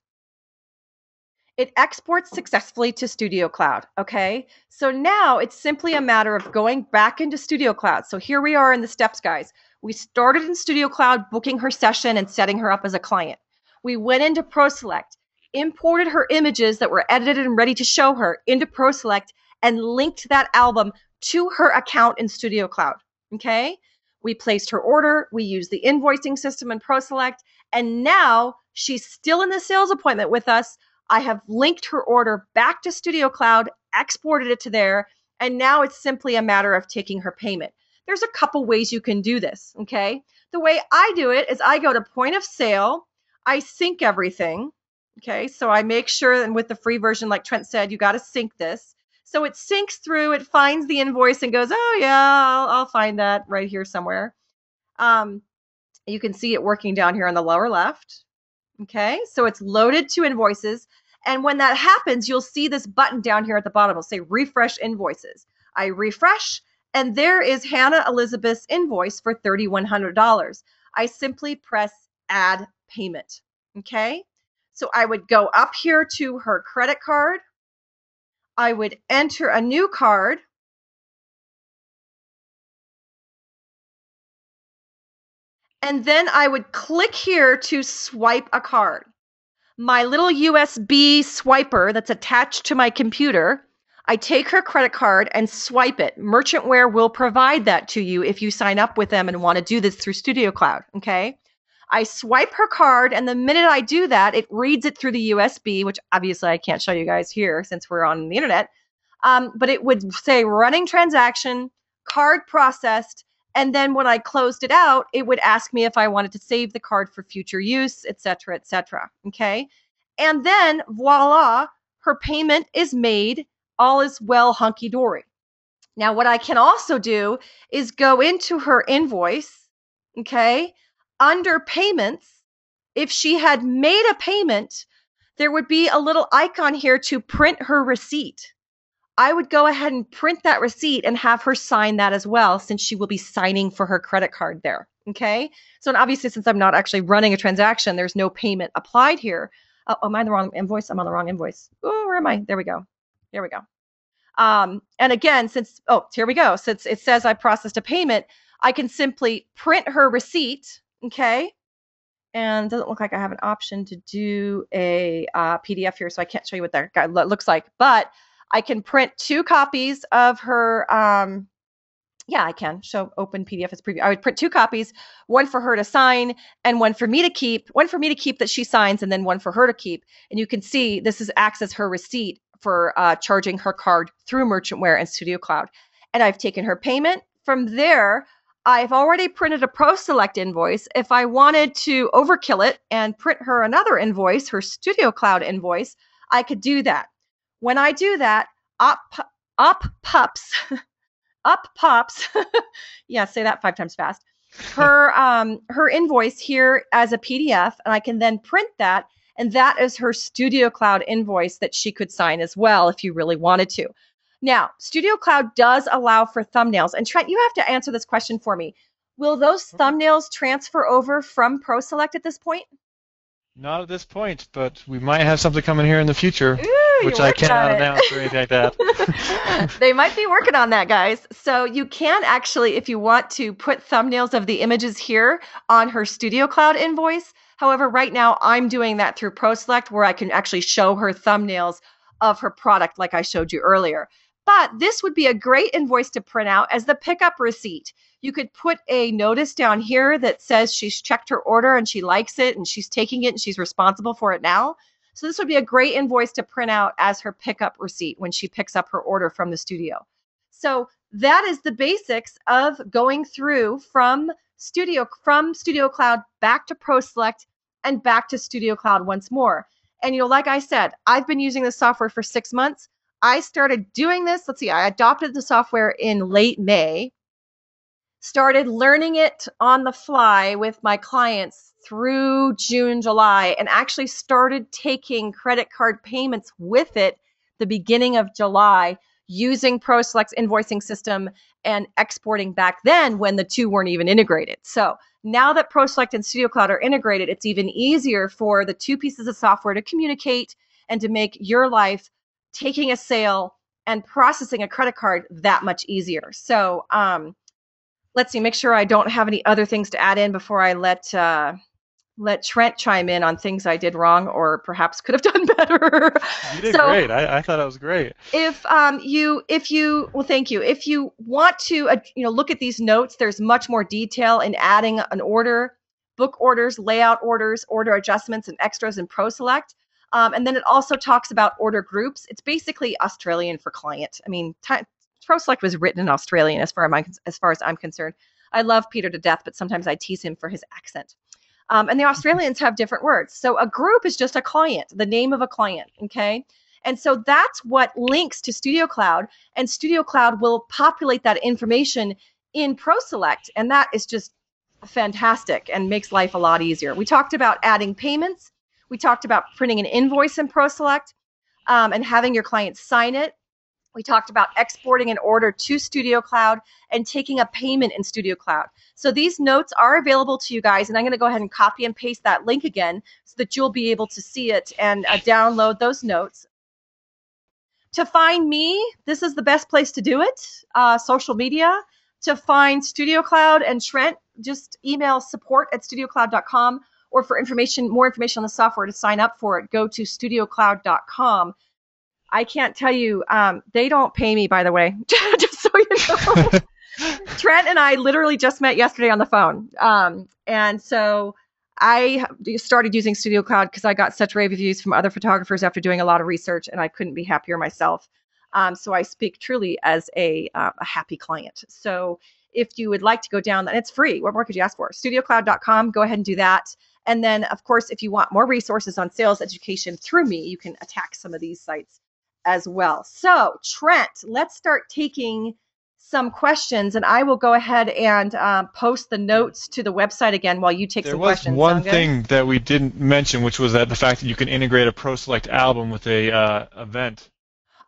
it exports successfully to StudioCloud. Okay, so now it's simply a matter of going back into StudioCloud. So here we are in the steps, guys. We started in StudioCloud booking her session and setting her up as a client. We went into ProSelect, imported her images that were edited and ready to show her into ProSelect, and linked that album to her account in StudioCloud. Okay. We placed her order. We used the invoicing system in ProSelect. And now she's still in the sales appointment with us. I have linked her order back to StudioCloud, exported it to there, and now it's simply a matter of taking her payment. There's a couple ways you can do this, okay? The way I do it is I go to point of sale, I sync everything, okay? So I make sure, and with the free version, like Trent said, you got to sync this. So it syncs through, it finds the invoice and goes, oh yeah, I'll find that right here somewhere. You can see it working down here on the lower left. Okay, so it's loaded to invoices. And when that happens, you'll see this button down here at the bottom. It'll say refresh invoices. I refresh, and there is Hannah Elizabeth's invoice for $3,100. I simply press add payment. Okay, so I would go up here to her credit card. I would enter a new card. And then I would click here to swipe a card. My little USB swiper that's attached to my computer, I take her credit card and swipe it. Merchantware will provide that to you if you sign up with them and want to do this through StudioCloud, okay? I swipe her card, and the minute I do that, it reads it through the USB, which obviously I can't show you guys here since we're on the internet, but it would say running transaction, card processed, and then when I closed it out, it would ask me if I wanted to save the card for future use, et cetera, okay? And then voila, her payment is made. All is well, hunky-dory. Now, what I can also do is go into her invoice, okay? Under payments, if she had made a payment, there would be a little icon here to print her receipt. I would go ahead and print that receipt and have her sign that as well, since she will be signing for her credit card there. Okay. So, and obviously, since I'm not actually running a transaction, there's no payment applied here. Oh, am I on the wrong invoice? I'm on the wrong invoice. Oh, where am I? There we go. Here we go. And again, here we go. Since it says I processed a payment, I can simply print her receipt. Okay. And it doesn't look like I have an option to do a PDF here, so I can't show you what that looks like. But I can print 2 copies of her. I can show open PDF as preview. I would print 2 copies, one for her to sign and one for me to keep. One for me to keep that she signs, and then one for her to keep. And you can see this acts as her receipt for charging her card through Merchantware and StudioCloud. And I've taken her payment. From there, I've already printed a ProSelect invoice. If I wanted to overkill it and print her another invoice, her StudioCloud invoice, I could do that. When I do that, up pops, yeah, say that 5 times fast, her invoice here as a PDF, and I can then print that, and that is her StudioCloud invoice that she could sign as well if you really wanted to. Now, StudioCloud does allow for thumbnails, and Trent, you have to answer this question for me. Will those thumbnails transfer over from ProSelect at this point? Not at this point, but we might have something coming here in the future, which I cannot announce or anything like that. They might be working on that, guys. So you can actually, if you want to, put thumbnails of the images here on her StudioCloud invoice. However, right now I'm doing that through ProSelect, where I can actually show her thumbnails of her product like I showed you earlier. But this would be a great invoice to print out as the pickup receipt. You could put a notice down here that says she's checked her order and she likes it and she's taking it and she's responsible for it now. So this would be a great invoice to print out as her pickup receipt when she picks up her order from the studio. So that is the basics of going through from StudioCloud back to ProSelect and back to StudioCloud once more. And like I said, I've been using this software for 6 months. I started doing this. I adopted the software in late May, started learning it on the fly with my clients through June, July, and actually started taking credit card payments with it the beginning of July using ProSelect's invoicing system and exporting back then when the two weren't even integrated. So now that ProSelect and StudioCloud are integrated, it's even easier for the 2 pieces of software to communicate and to make your life taking a sale and processing a credit card that much easier. So let's see, make sure I don't have any other things to add in before I let let Trent chime in on things I did wrong or perhaps could have done better. You did So great. I thought that was great. if you well, thank you. If you want to look at these notes, there's much more detail in adding an order, book orders, layout orders, order adjustments, and extras in ProSelect. And then it also talks about order groups. It's basically Australian for client. I mean, ProSelect was written in Australian as far as I'm concerned. I love Peter to death, but sometimes I tease him for his accent. And the Australians have different words. So a group is just a client, the name of a client, okay? And so that's what links to StudioCloud, and StudioCloud will populate that information in ProSelect, and that is just fantastic and makes life a lot easier. We talked about adding payments. We talked about printing an invoice in ProSelect and having your clients sign it. We talked about exporting an order to StudioCloud and taking a payment in StudioCloud. So these notes are available to you guys, and I'm going to go ahead and copy and paste that link again so that you'll be able to see it and download those notes. To find me, this is the best place to do it, social media. To find StudioCloud and Trent, just email support@studiocloud.com, or for more information on the software to sign up for it, go to studiocloud.com. I can't tell you, they don't pay me, by the way, just so you know. Trent and I literally just met yesterday on the phone. And so I started using StudioCloud because I got such rave reviews from other photographers after doing a lot of research, and I couldn't be happier myself. So I speak truly as a happy client. So if you would like to go down, and it's free, what more could you ask for? StudioCloud.com, go ahead and do that. And then, of course, if you want more resources on sales education through me, you can attack some of these sites as well. So Trent, let's start taking some questions, and I will go ahead and post the notes to the website again while you take some questions. There was one thing that we didn't mention, which was the fact that you can integrate a ProSelect album with a event.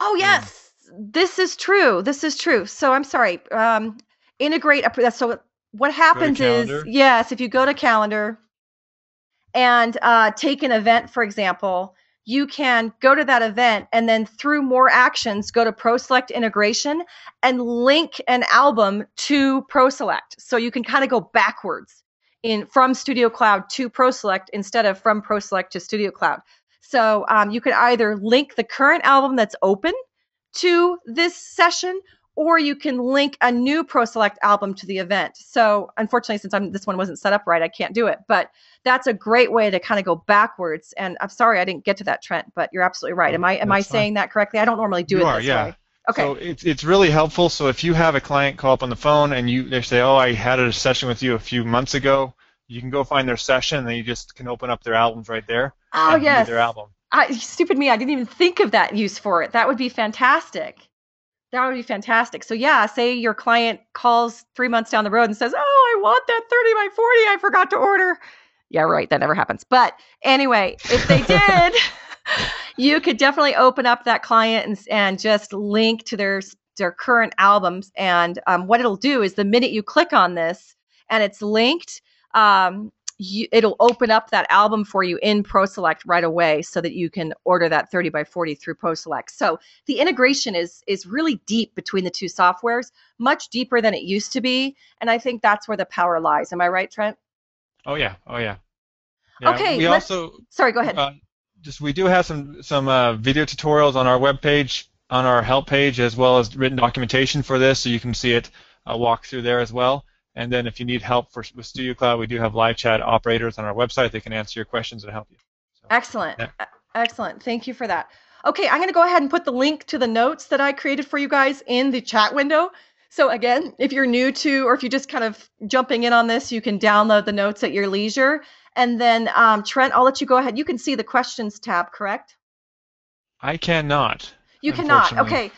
Oh, yes. This is true. This is true. So I'm sorry. Integrate. So what happens is, yes, if you go to calendar and take an event, for example, you can go to that event and then through more actions, go to ProSelect integration and link an album to ProSelect. So you can kind of go backwards from StudioCloud to ProSelect instead of from ProSelect to StudioCloud. So you could either link the current album that's open to this session, or you can link a new ProSelect album to the event. So unfortunately, since this one wasn't set up right, I can't do it. But that's a great way to kind of go backwards. And I'm sorry I didn't get to that, Trent, but you're absolutely right. Am I saying that correctly? I don't normally do it this way. Okay. So it's really helpful. So if you have a client call up on the phone and they say, oh, I had a session with you a few months ago, you can go find their session and then you just can open up their albums right there. Oh, yes. Their album. Stupid me. I didn't even think of that use for it. That would be fantastic. That would be fantastic. So yeah, say your client calls 3 months down the road and says, oh, I want that 30 by 40 I forgot to order. Yeah, right. That never happens. But anyway, if they did, you could definitely open up that client and just link to their current albums. And what it'll do is the minute you click on this and it's linked, it'll open up that album for you in ProSelect right away so that you can order that 30 by 40 through ProSelect. So the integration is really deep between the two softwares, much deeper than it used to be. And I think that's where the power lies. Am I right, Trent? Oh, yeah. Yeah, okay. Sorry, go ahead. We do have some video tutorials on our webpage, on our help page, as well as written documentation for this, so you can see it walk through there as well. And then if you need help with StudioCloud, we do have live chat operators on our website. They can answer your questions and help you. So, excellent. Yeah. Excellent. Thank you for that. Okay, I'm going to go ahead and put the link to the notes that I created for you guys in the chat window. So again, if you're new to, or if you're just kind of jumping in on this, you can download the notes at your leisure. And then Trent, I'll let you go ahead. You can see the questions tab, correct? I cannot. You cannot. Okay.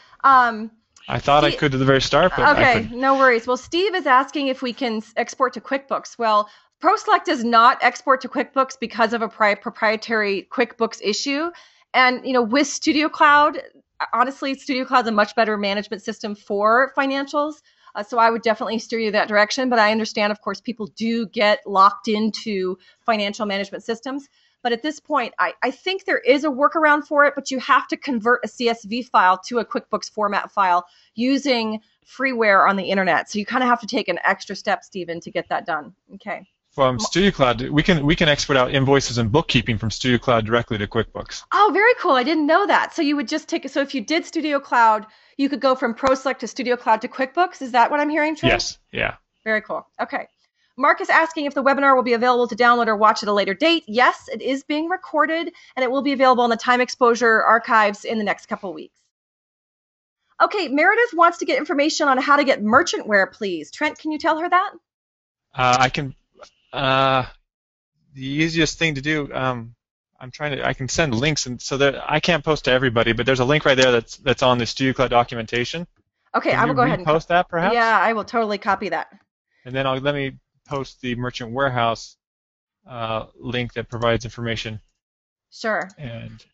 I thought I could at the very start, but okay, I couldn't. No worries. Well, Steve is asking if we can export to QuickBooks. Well, ProSelect does not export to QuickBooks because of a proprietary QuickBooks issue. And with StudioCloud, honestly, StudioCloud is a much better management system for financials. So I would definitely steer you that direction. But I understand, of course, people do get locked into financial management systems. But at this point, I think there is a workaround for it, but you have to convert a CSV file to a QuickBooks format file using freeware on the internet. So you kind of have to take an extra step, Stephen, to get that done. Okay. From StudioCloud, we can export out invoices and bookkeeping from StudioCloud directly to QuickBooks. Oh, very cool. I didn't know that. So you would just so if you did StudioCloud, you could go from ProSelect to StudioCloud to QuickBooks. Is that what I'm hearing, Trent? Yes. Yeah. Very cool. Okay. Mark is asking if the webinar will be available to download or watch at a later date. Yes, it is being recorded, and it will be available in the time exposure archives in the next couple of weeks. Okay, Meredith wants to get information on how to get merchantware, please. Trent, can you tell her that? I can. The easiest thing to do. I can send links, and so that I can't post to everybody, but there's a link right there that's on the StudioCloud documentation. Okay, I will go ahead and post that, perhaps. Yeah, I will totally copy that. And then let me post the Merchant Warehouse link that provides information. Sure. And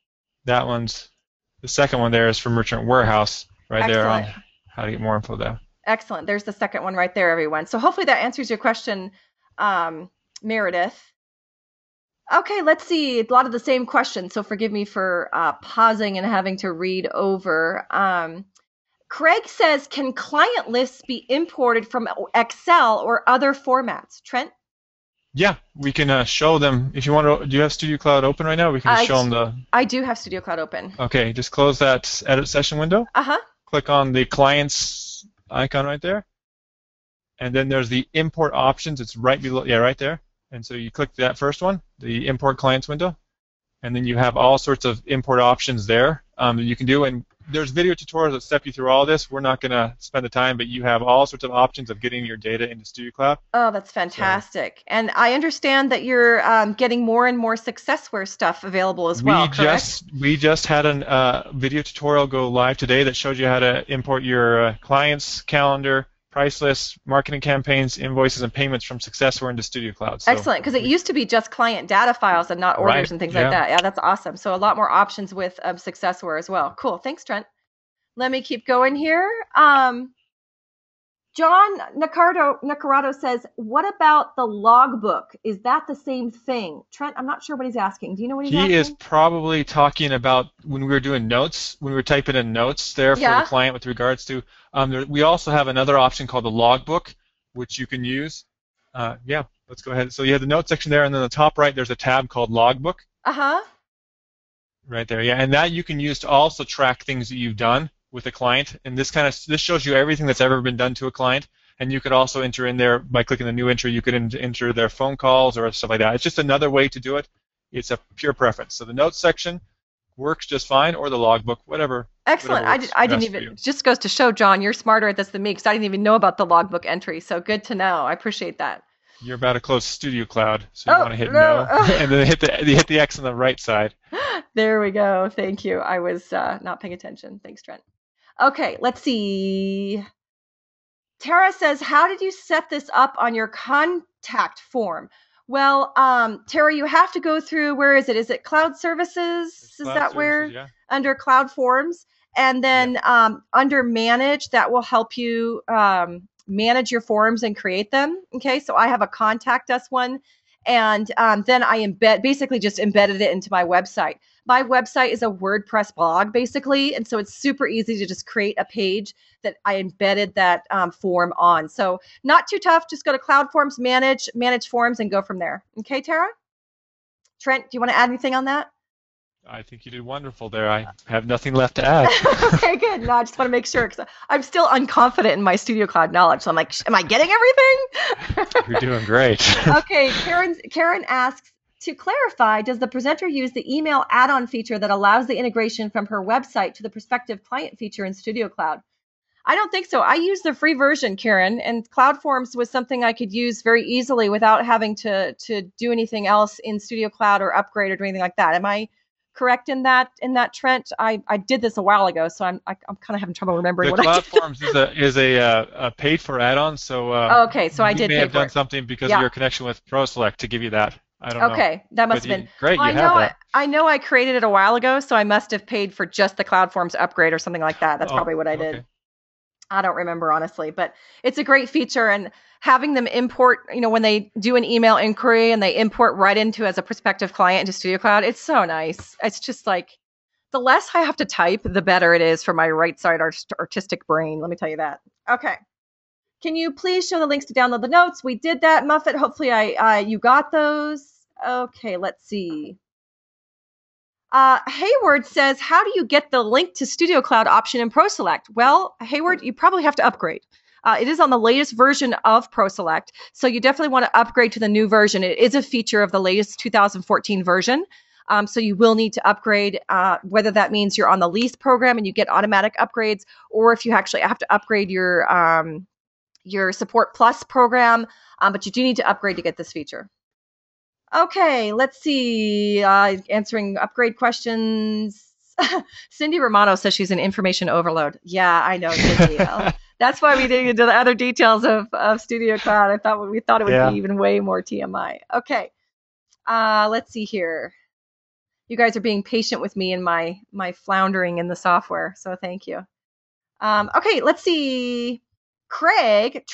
that one's the second one there is for Merchant Warehouse right there on how to get more info there. Excellent. There's the second one right there, everyone. So hopefully that answers your question, Meredith. Okay, let's see. A lot of the same questions, so forgive me for pausing and having to read over. Craig says, can client lists be imported from Excel or other formats? Trent? Yeah, we can show them. If you want to, do you have StudioCloud open right now? We can show them the. I do have StudioCloud open. Okay, just close that edit session window. Click on the clients icon right there, and then there's the import options. It's right below, right there. And so you click that first one, the import clients window, and then you have all sorts of import options there that you can do. And there's video tutorials that step you through all this. We're not going to spend the time, but you have all sorts of options of getting your data into StudioCloud. Oh, that's fantastic. So, and I understand that you're getting more and more Successware stuff available as well, correct? We just had a video tutorial go live today that showed you how to import your clients, calendar, price lists, marketing campaigns, invoices, and payments from Successware into StudioCloud. So, excellent, because it used to be just client data files and not orders and things like that. Yeah, that's awesome. So a lot more options with Successware as well. Cool. Thanks, Trent. Let me keep going here. John Nacarado says, what about the logbook? Is that the same thing? Trent, I'm not sure what he's asking. Do you know what he's asking? He is probably talking about when we were doing notes, when we were typing in notes there for the client with regards to, we also have another option called the logbook, which you can use. Let's go ahead. So you have the notes section there, and then the top right, there's a tab called logbook. Right there, and that you can use to also track things that you've done with a client, and this shows you everything that's ever been done to a client, and you could also enter in there by clicking the new entry. You could enter their phone calls or stuff like that. It's just another way to do it. It's a pure preference. So the notes section works just fine, or the logbook, whatever. Excellent. I didn't even. It just goes to show, John, you're smarter at this than me, because I didn't even know about the logbook entry. So good to know. I appreciate that. You're about to close StudioCloud, so you want to hit no, and then hit the X on the right side. There we go. Thank you. I was not paying attention. Thanks, Trent. Okay, let's see. Tara says, how did you set this up on your contact form? Well, Tara, you have to go through, where is it? Is it Cloud Services? Is that where? Yeah. Under Cloud Forms. And then under Manage, that will help you manage your forms and create them. Okay, so I have a Contact Us one. And then I basically just embedded it into my website. My website is a WordPress blog, basically, and so it's super easy to just create a page that I embedded that form on. So not too tough. Just go to Cloud Forms, manage forms, and go from there. Okay, Tara? Trent, do you want to add anything on that? I think you did wonderful there. I have nothing left to add. Okay, good. No, I just want to make sure, because I'm still unconfident in my StudioCloud knowledge. So I'm like, am I getting everything? You're doing great. Okay, Karen asks, to clarify, does the presenter use the email add-on feature that allows the integration from her website to the prospective client feature in StudioCloud? I don't think so. I use the free version, Karen, and CloudForms was something I could use very easily without having to do anything else in StudioCloud or upgrade or do anything like that. Am I correct in that, Trent? I did this a while ago, so I'm kind of having trouble remembering what I did. CloudForms is a paid for add-on, so okay, so I did. You may have done something because of your connection with ProSelect to give you that. I don't know. Okay, that must have been great. You have that. I know I created it a while ago, so I must have paid for just the CloudForms upgrade or something like that. That's probably what I did. Okay. I don't remember, honestly, but it's a great feature, and having them import, when they do an email inquiry and they import right into as a prospective client into StudioCloud, it's so nice. It's just like, the less I have to type, the better it is for my right side artistic brain. Let me tell you that. Okay. Can you please show the links to download the notes? We did that, Muffet. Hopefully you got those. Okay, let's see. Hayward says, how do you get the link to StudioCloud option in ProSelect? Well, Hayward, you probably have to upgrade. It is on the latest version of ProSelect, so you definitely want to upgrade to the new version. It is a feature of the latest 2014 version, so you will need to upgrade, whether that means you're on the lease program and you get automatic upgrades, or if you actually have to upgrade your Support Plus program, but you do need to upgrade to get this feature. Okay, let's see. Answering upgrade questions. Cindy Romano says she's an information overload. Yeah, I know, Cindy. That's why we didn't get into the other details of StudioCloud. We thought it would be even way more TMI. Okay, let's see here. You guys are being patient with me and my floundering in the software, so thank you. Okay, let's see. Craig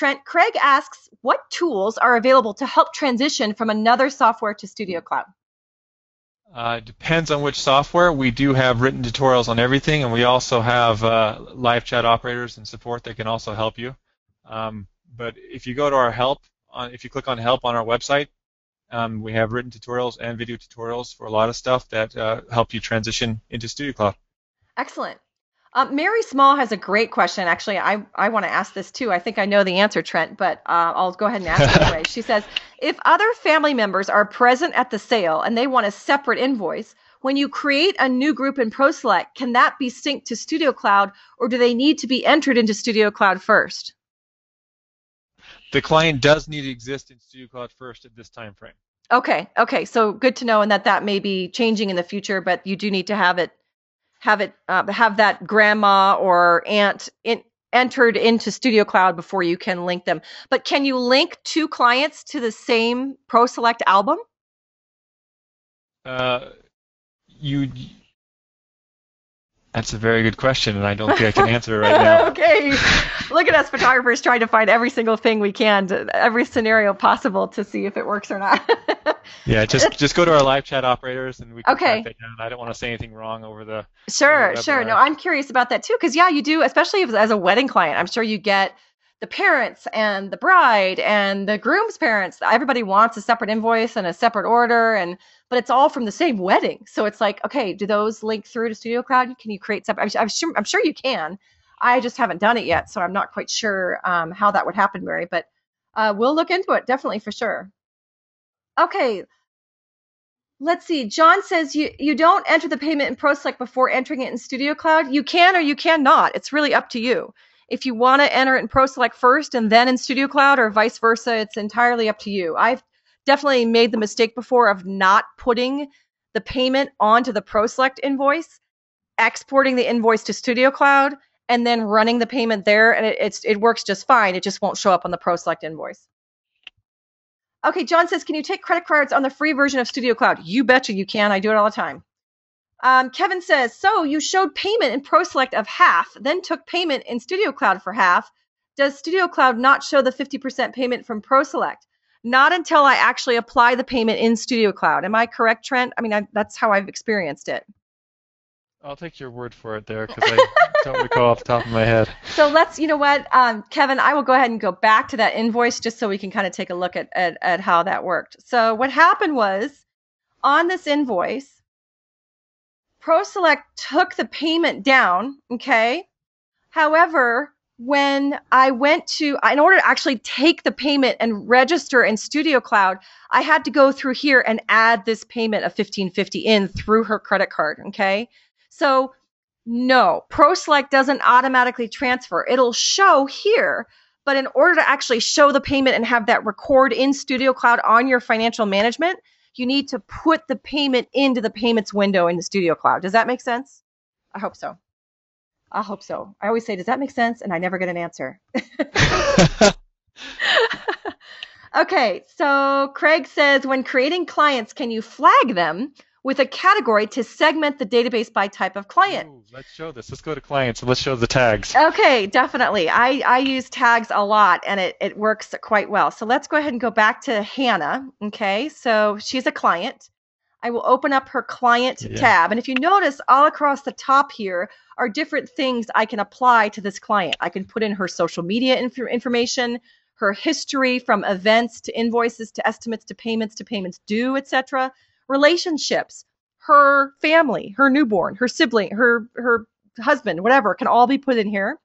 asks, what tools are available to help transition from another software to StudioCloud? Depends on which software. We do have written tutorials on everything, and we also have live chat operators and support that can also help you. But if you go to our help, if you click on help on our website, we have written tutorials and video tutorials for a lot of stuff that help you transition into StudioCloud. Excellent. Mary Small has a great question. Actually, I want to ask this too. I think I know the answer, Trent, but I'll go ahead and ask it anyway. She says, if other family members are present at the sale and they want a separate invoice, when you create a new group in ProSelect, can that be synced to StudioCloud, or do they need to be entered into StudioCloud first? The client does need to exist in StudioCloud first at this time frame. Okay. So good to know, and that may be changing in the future, but you do need to have that grandma or aunt entered into StudioCloud before you can link them. But can you link two clients to the same ProSelect album? That's a very good question, and I don't think I can answer it right now. Okay. Look at us photographers trying to find every single thing we can, every scenario possible to see if it works or not. Yeah, just go to our live chat operators, and we can track that down. I don't want to say anything wrong over the Sure. No, I'm curious about that too, because you do, especially as a wedding client. I'm sure you get the parents and the bride and the groom's parents. Everybody wants a separate invoice and a separate order, but it's all from the same wedding. So it's like, okay, do those link through to StudioCloud? Can you create separate? I'm sure you can. I just haven't done it yet, so I'm not quite sure how that would happen, Mary. But we'll look into it, definitely, for sure. Okay. Let's see. John says you don't enter the payment in ProSelect before entering it in StudioCloud. You can or you cannot. It's really up to you. If you want to enter it in ProSelect first and then in StudioCloud, or vice versa, it's entirely up to you. I've definitely made the mistake before of not putting the payment onto the ProSelect invoice, exporting the invoice to StudioCloud, and then running the payment there, and it works just fine. It just won't show up on the ProSelect invoice. Okay, John says, can you take credit cards on the free version of StudioCloud? You betcha you can. I do it all the time. Kevin says, so you showed payment in ProSelect of half, then took payment in StudioCloud for half. Does StudioCloud not show the 50% payment from ProSelect? Not until I actually apply the payment in StudioCloud. Am I correct, Trent? I mean, that's how I've experienced it. I'll take your word for it there, because I don't recall off the top of my head. So you know what, Kevin, I will go ahead and go back to that invoice just so we can kind of take a look at how that worked. So what happened was, on this invoice, ProSelect took the payment down, okay? However, when I went in order to actually take the payment and register in StudioCloud, I had to go through here and add this payment of $1,550 in through her credit card, okay? So no, ProSelect doesn't automatically transfer. It'll show here, but in order to actually show the payment and have that record in StudioCloud on your financial management, you need to put the payment into the payments window in the StudioCloud. Does that make sense? I hope so. I hope so. I always say, does that make sense? And I never get an answer. Okay, so Craig says, when creating clients, can you flag them with a category to segment the database by type of client? Ooh, let's show this. Let's go to clients and let's show the tags. Okay, definitely. I use tags a lot, and it works quite well. So let's go ahead and go back to Hannah. Okay, so she's a client. I will open up her client tab. And if you notice, all across the top here are different things I can apply to this client. I can put in her social media information, her history from events to invoices to estimates to payments due, etc. Relationships, her family, her newborn, her sibling, her husband, whatever, can all be put in here.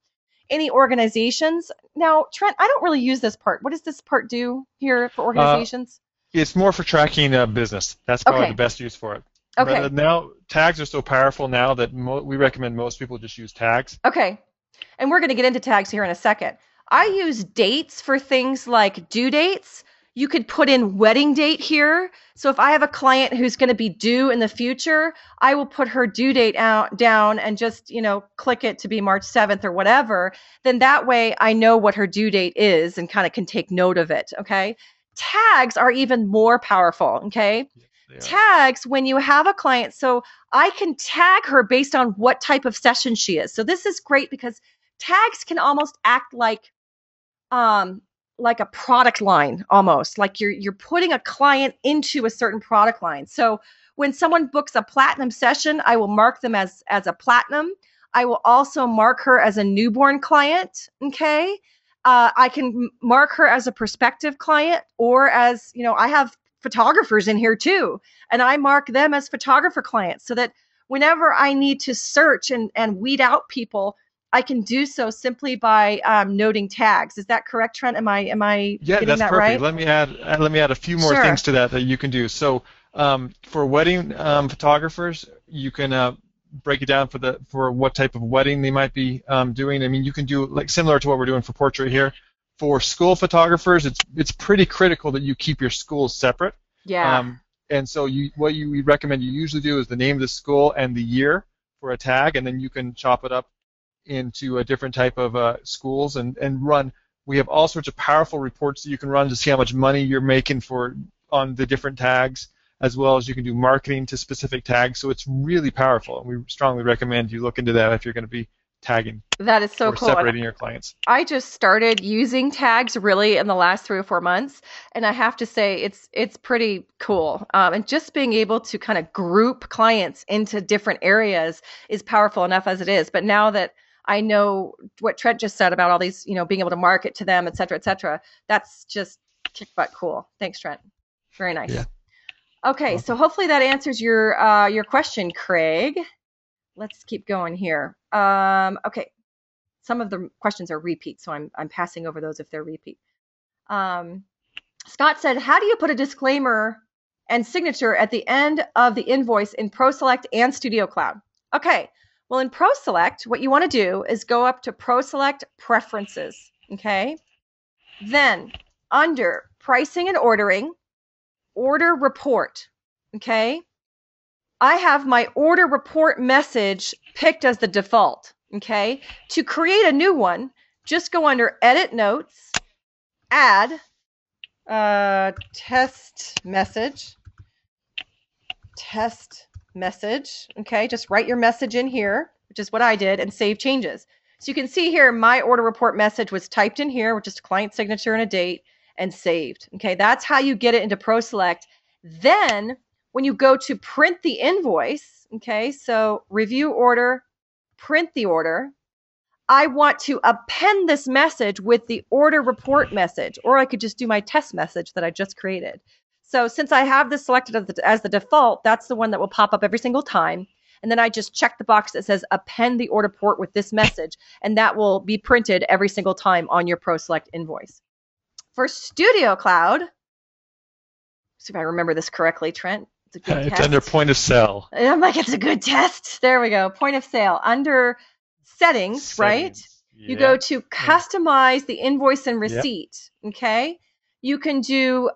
Any organizations. Now, Trent, I don't really use this part. What does this part do here for organizations? It's more for tracking business. That's probably the best use for it. Okay. But now tags are so powerful now that we recommend most people just use tags. Okay. And we're going to get into tags here in a second. I use dates for things like due dates. You could put in wedding date here. So if I have a client who's going to be due in the future, I will put her due date down and just, click it to be March 7th or whatever. Then that way I know what her due date is and kind of can take note of it. Okay. Tags are even more powerful. Okay. Tags, when you have a client, so I can tag her based on what type of session she is. So this is great because tags can almost act like a product line, almost like you're putting a client into a certain product line. So when someone books a platinum session, I will mark them as a platinum. I will also mark her as a newborn client. Okay. I can mark her as a prospective client, or as, I have photographers in here too, and I mark them as photographer clients so that whenever I need to search and weed out people, I can do so simply by noting tags. Is that correct, Trent? Am I getting that's that perfect. right? Let me add a few more things to that you can do. So for wedding photographers, you can break it down for what type of wedding they might be doing. I mean, you can do like similar to what we're doing for portrait here. For school photographers, it's pretty critical that you keep your schools separate. Yeah. And so we recommend you usually do is the name of the school and the year for a tag, and then you can chop it up into a different type of schools and run. We have all sorts of powerful reports that you can run to see how much money you're making on the different tags, as well as you can do marketing to specific tags. So it's really powerful, and we strongly recommend you look into that if you're going to be tagging. That is so cool. Separating your clients. I just started using tags really in the last 3 or 4 months, and I have to say it's pretty cool. And just being able to kind of group clients into different areas is powerful enough as it is. But now that I know what Trent just said about all these, being able to market to them, et cetera, that's just kick butt cool. Thanks, Trent. Very nice. Yeah. Okay, so hopefully that answers your question, Craig. Let's keep going here. Okay, some of the questions are repeats, so I'm passing over those if they're repeat. Scott said, how do you put a disclaimer and signature at the end of the invoice in ProSelect and StudioCloud? Okay, well, in ProSelect, what you want to do is go up to ProSelect Preferences, okay? Then, under Pricing and Ordering, Order Report, okay? I have my order report message picked as the default, okay? To create a new one, just go under Edit Notes, Add, Test Message, okay? Just write your message in here, which is what I did, and save changes. So you can see here, my order report message was typed in here with just a client signature and a date, and saved, okay? That's how you get it into ProSelect. Then, when you go to print the invoice, okay, so review order, print the order, I want to append this message with the order report message, or I could just do my test message that I just created. So since I have this selected as the default, that's the one that will pop up every single time. And then I just check the box that says append the order report with this message, and that will be printed every single time on your ProSelect invoice. For StudioCloud, see if I remember this correctly, Trent. It's a good test. It's under point of sale. And I'm like, it's a good test. There we go. Point of sale. Under settings, right? Yeah. You go to customize the invoice and receipt. Yep. Okay. You can do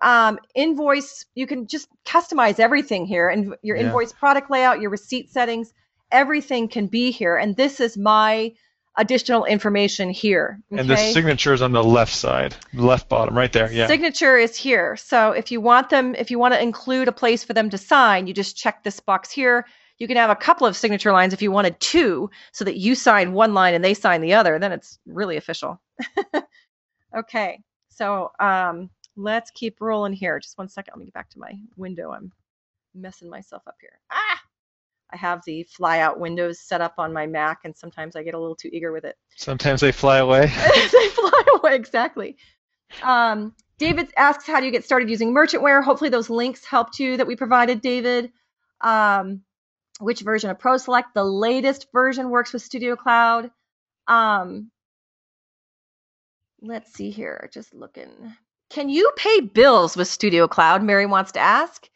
invoice. You can just customize everything here, and your invoice product layout, your receipt settings, everything can be here. And this is my additional information here. Okay? And the signature is on the left side, left bottom, right there. Yeah. Signature is here. So if you want to include a place for them to sign, you just check this box here. You can have a couple of signature lines if you wanted two, so that you sign one line and they sign the other. Then it's really official. Okay. So let's keep rolling here. Just one second. Let me get back to my window I'm messing myself up here. I have the fly out windows set up on my Mac, and sometimes I get a little too eager with it. Sometimes they fly away. They fly away, exactly. David asks, how do you get started using merchantware? Hopefully those links helped you that we provided, David. Which version of ProSelect? The latest version works with StudioCloud. Let's see here, just looking. Can you pay bills with StudioCloud? Mary wants to ask.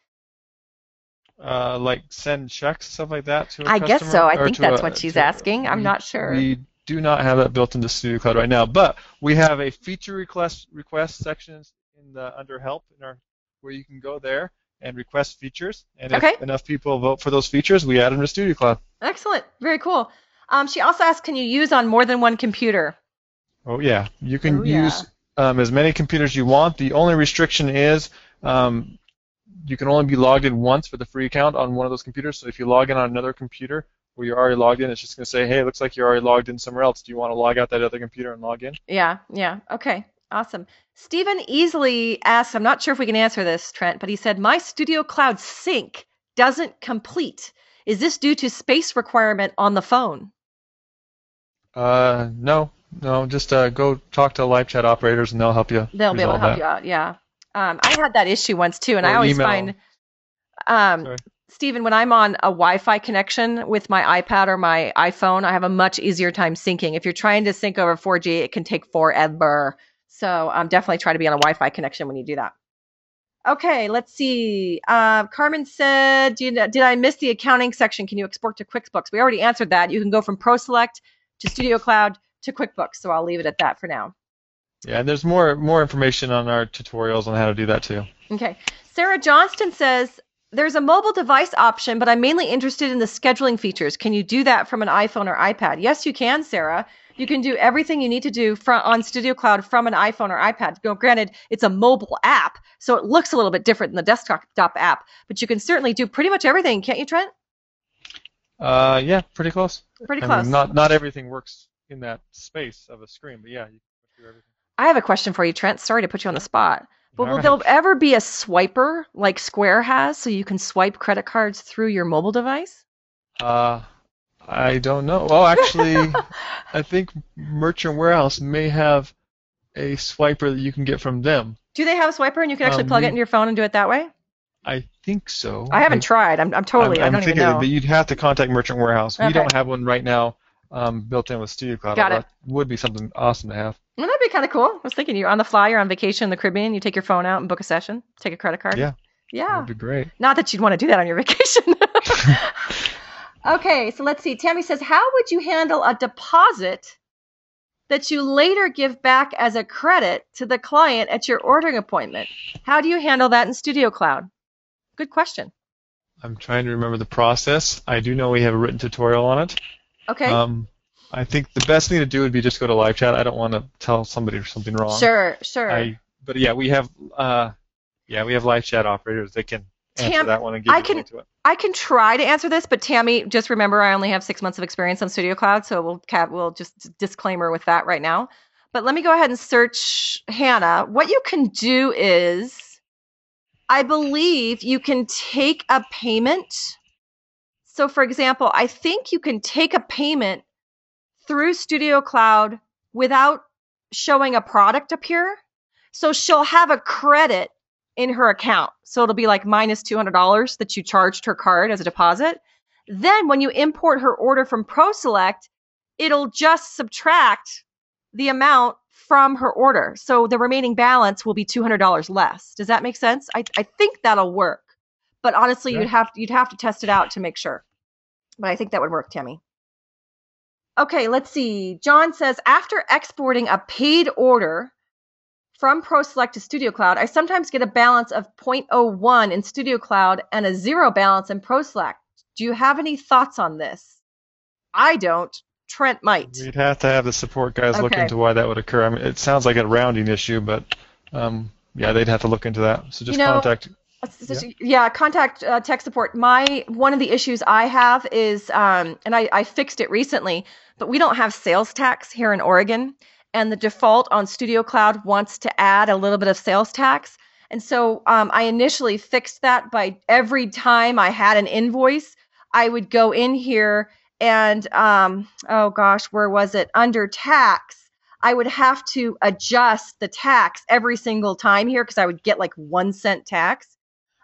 Like send checks, stuff like that to a I customer? guess so. I think that's what she's asking. I'm not sure. We do not have that built into StudioCloud right now, but we have a feature request sections under help where you can go there and request features. And if enough people vote for those features, we add them to StudioCloud. Excellent. Very cool. She also asked, can you use on more than one computer? Oh, yeah. You can use as many computers you want. The only restriction is you can only be logged in once for the free account on one of those computers. So if you log in on another computer where you're already logged in, it's just going to say, hey, it looks like you're already logged in somewhere else. Do you want to log out that other computer and log in? Yeah. Okay. Awesome. Stephen easily asked, I'm not sure if we can answer this, Trent, but he said, my StudioCloud sync doesn't complete. Is this due to space requirement on the phone? No. Just go talk to live chat operators and they'll help you. They'll be able to help you out, yeah. I had that issue once too, and I always find, Stephen, when I'm on a Wi-Fi connection with my iPad or my iPhone, I have a much easier time syncing. If you're trying to sync over 4G, it can take forever. So definitely try to be on a Wi-Fi connection when you do that. Okay, let's see. Carmen said, did I miss the accounting section? Can you export to QuickBooks? We already answered that. You can go from ProSelect to StudioCloud to QuickBooks, so I'll leave it at that for now. Yeah, and there's more information on our tutorials on how to do that too. Okay. Sarah Johnston says, there's a mobile device option, but I'm mainly interested in the scheduling features. Can you do that from an iPhone or iPad? Yes, you can, Sarah. You can do everything you need to do on StudioCloud from an iPhone or iPad. Granted, it's a mobile app, so it looks a little bit different than the desktop app, but you can certainly do pretty much everything, can't you, Trent? Yeah, pretty close. Pretty close. I mean, not everything works in that space of a screen, but yeah, you can do everything. I have a question for you, Trent. Sorry to put you on the spot. But will there ever be a swiper like Square has so you can swipe credit cards through your mobile device? I don't know. Well, actually, I think Merchant Warehouse may have a swiper that you can get from them. Do they have a swiper and you can actually plug it into your phone and do it that way? I think so. I haven't tried. I don't even know. But you'd have to contact Merchant Warehouse. Okay. We don't have one right now built in with StudioCloud. Got it. That would be something awesome to have. Well, that'd be kind of cool. I was thinking you're on the fly, you're on vacation in the Caribbean, you take your phone out and book a session, take a credit card. Yeah. That'd be great. Not that you'd want to do that on your vacation. Okay, so let's see. Tammy says, how would you handle a deposit that you later give back as a credit to the client at your ordering appointment? How do you handle that in StudioCloud? Good question. I'm trying to remember the process. I do know we have a written tutorial on it. Okay. I think the best thing to do would be just go to live chat. I don't want to tell somebody something wrong. Sure. But yeah, we have live chat operators. They can answer that one and give you to it. I can try to answer this, but Tammy, just remember I only have 6 months of experience on StudioCloud, so we'll just disclaimer with that right now. But let me go ahead and search Hannah. What you can do is, I believe you can take a payment. So for example, I think you can take a payment through StudioCloud without showing a product appear. So she'll have a credit in her account. So it'll be like minus $200 that you charged her card as a deposit. Then when you import her order from ProSelect, it'll just subtract the amount from her order. So the remaining balance will be $200 less. Does that make sense? I think that'll work. But honestly, you'd have to test it out to make sure. But I think that would work, Tammy. Okay, let's see. John says, after exporting a paid order from ProSelect to StudioCloud, I sometimes get a balance of 0.01 in StudioCloud and a 0 balance in ProSelect. Do you have any thoughts on this? I don't. Trent might. We'd have to have the support guys look into why that would occur. I mean, it sounds like a rounding issue, but they'd have to look into that. So just contact. Contact tech support. One of the issues I have is, and I fixed it recently, but we don't have sales tax here in Oregon. And the default on StudioCloud wants to add a little bit of sales tax. And so I initially fixed that by every time I had an invoice, I would go in here and, oh gosh, where was it? Under tax, I would have to adjust the tax every single time here because I would get like 1 cent tax.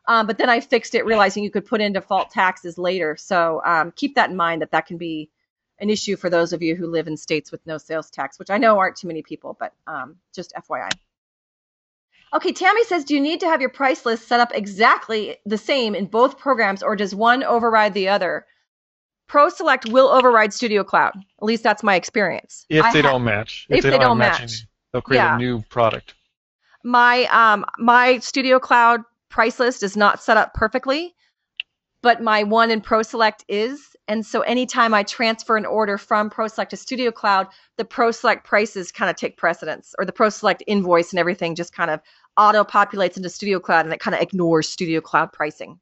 But then I fixed it, realizing you could put in default taxes later. So keep that in mind, that can be an issue for those of you who live in states with no sales tax, which I know aren't too many people, but just FYI. Okay, Tammy says, do you need to have your price list set up exactly the same in both programs, or does one override the other? ProSelect will override StudioCloud. At least that's my experience. If they don't match. If they don't match. They'll create a new product. My StudioCloud price list is not set up perfectly, but my one in ProSelect is. And so anytime I transfer an order from ProSelect to StudioCloud, the ProSelect prices kind of take precedence, or the ProSelect invoice and everything just kind of auto-populates into StudioCloud, and it kind of ignores StudioCloud pricing.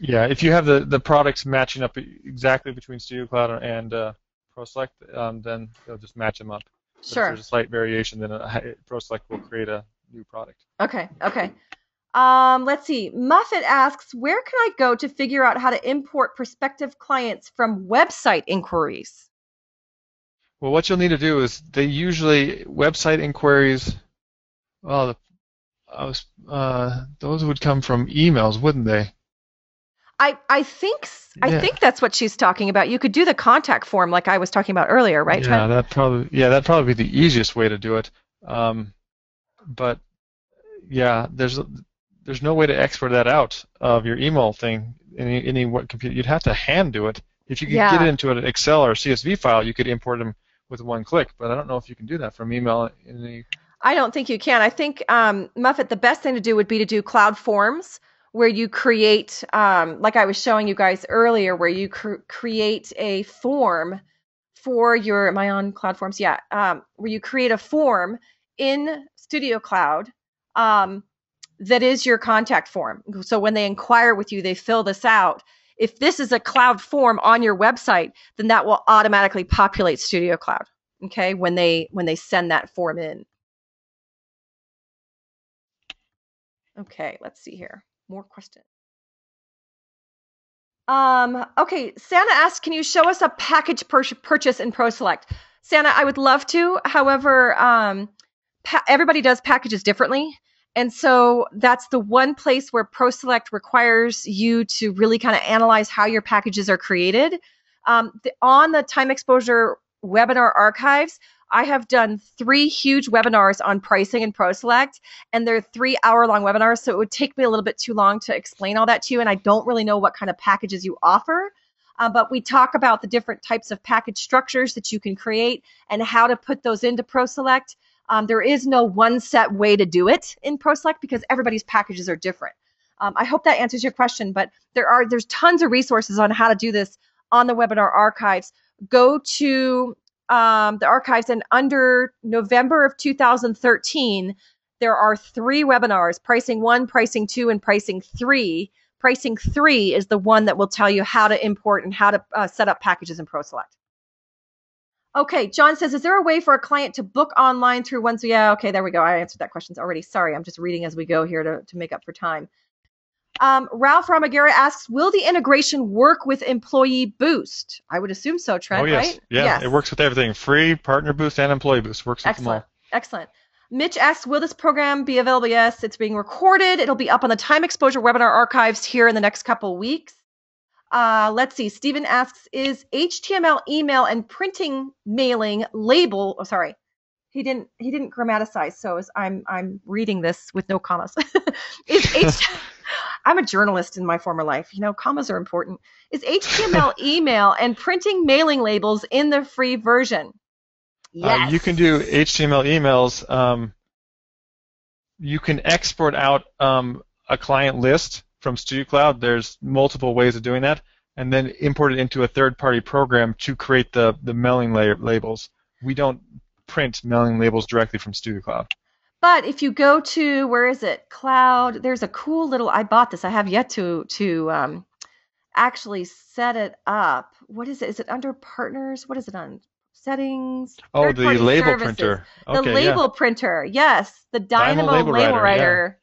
Yeah, if you have the products matching up exactly between StudioCloud and ProSelect, then they'll just match them up. But Sure. If there's a slight variation, then ProSelect will create a new product. Okay. Let's see. Muffet asks, where can I go to figure out how to import prospective clients from website inquiries? Well, what you'll need to do is website inquiries. Well, those would come from emails, wouldn't they? I think that's what she's talking about. You could do the contact form like I was talking about earlier, right? Yeah, that'd probably be the easiest way to do it. But yeah, there's no way to export that out of your email thing in any computer. You'd have to hand do it. If you could get it into an Excel or CSV file, you could import them with one click. But I don't know if you can do that from email. I don't think you can. I think, Muffet, the best thing to do would be to do Cloud Forms, where you create, like I was showing you guys earlier, where you create a form for your, am I on Cloud Forms? Yeah, where you create a form in StudioCloud that is your contact form. So when they inquire with you, they fill this out. If this is a cloud form on your website, then that will automatically populate StudioCloud, okay, when they send that form in. Okay, let's see here. More questions. Okay, Santa asks, can you show us a package purchase in ProSelect? Santa, I would love to. However, everybody does packages differently. And so that's the one place where ProSelect requires you to really kind of analyze how your packages are created. On the time exposure webinar archives, I have done 3 huge webinars on pricing in ProSelect, and they're 3-hour-long webinars, so it would take me a little bit too long to explain all that to you, and I don't really know what kind of packages you offer. But we talk about the different types of package structures that you can create and how to put those into ProSelect. There is no one set way to do it in ProSelect because everybody's packages are different. I hope that answers your question, but there's tons of resources on how to do this on the webinar archives. Go to the archives, and under November of 2013, there are 3 webinars, Pricing 1, Pricing 2, and Pricing 3. Pricing 3 is the one that will tell you how to import and how to set up packages in ProSelect. Okay, John says, is there a way for a client to book online through one? Yeah, okay, there we go. I answered that question already. Sorry, I'm just reading as we go here to make up for time. Ralph Ramagera asks, will the integration work with Employee Boost? I would assume so, Trent, oh, yes. right? Yeah, yes. It works with everything. Free, Partner Boost, and Employee Boost. Works with them all. Excellent. Mitch asks, will this program be available? Yes, it's being recorded. It'll be up on the Time Exposure webinar archives here in the next couple weeks. Let's see. Stephen asks, is HTML email and printing mailing label? Oh, sorry. He didn't grammaticize, so I'm reading this with no commas. I'm a journalist in my former life. Commas are important. Is HTML email and printing mailing labels in the free version? Yes. You can do HTML emails. You can export out a client list from StudioCloud. There's multiple ways of doing that, and then import it into a third-party program to create the mailing labels. We don't print mailing labels directly from StudioCloud. But if you go to, where is it? Cloud. There's a cool little. I bought this. I have yet to actually set it up. What is it? Is it under partners? What is it on? Settings. Oh, the label printer. Okay, the label printer. Yes, the Dynamo label writer.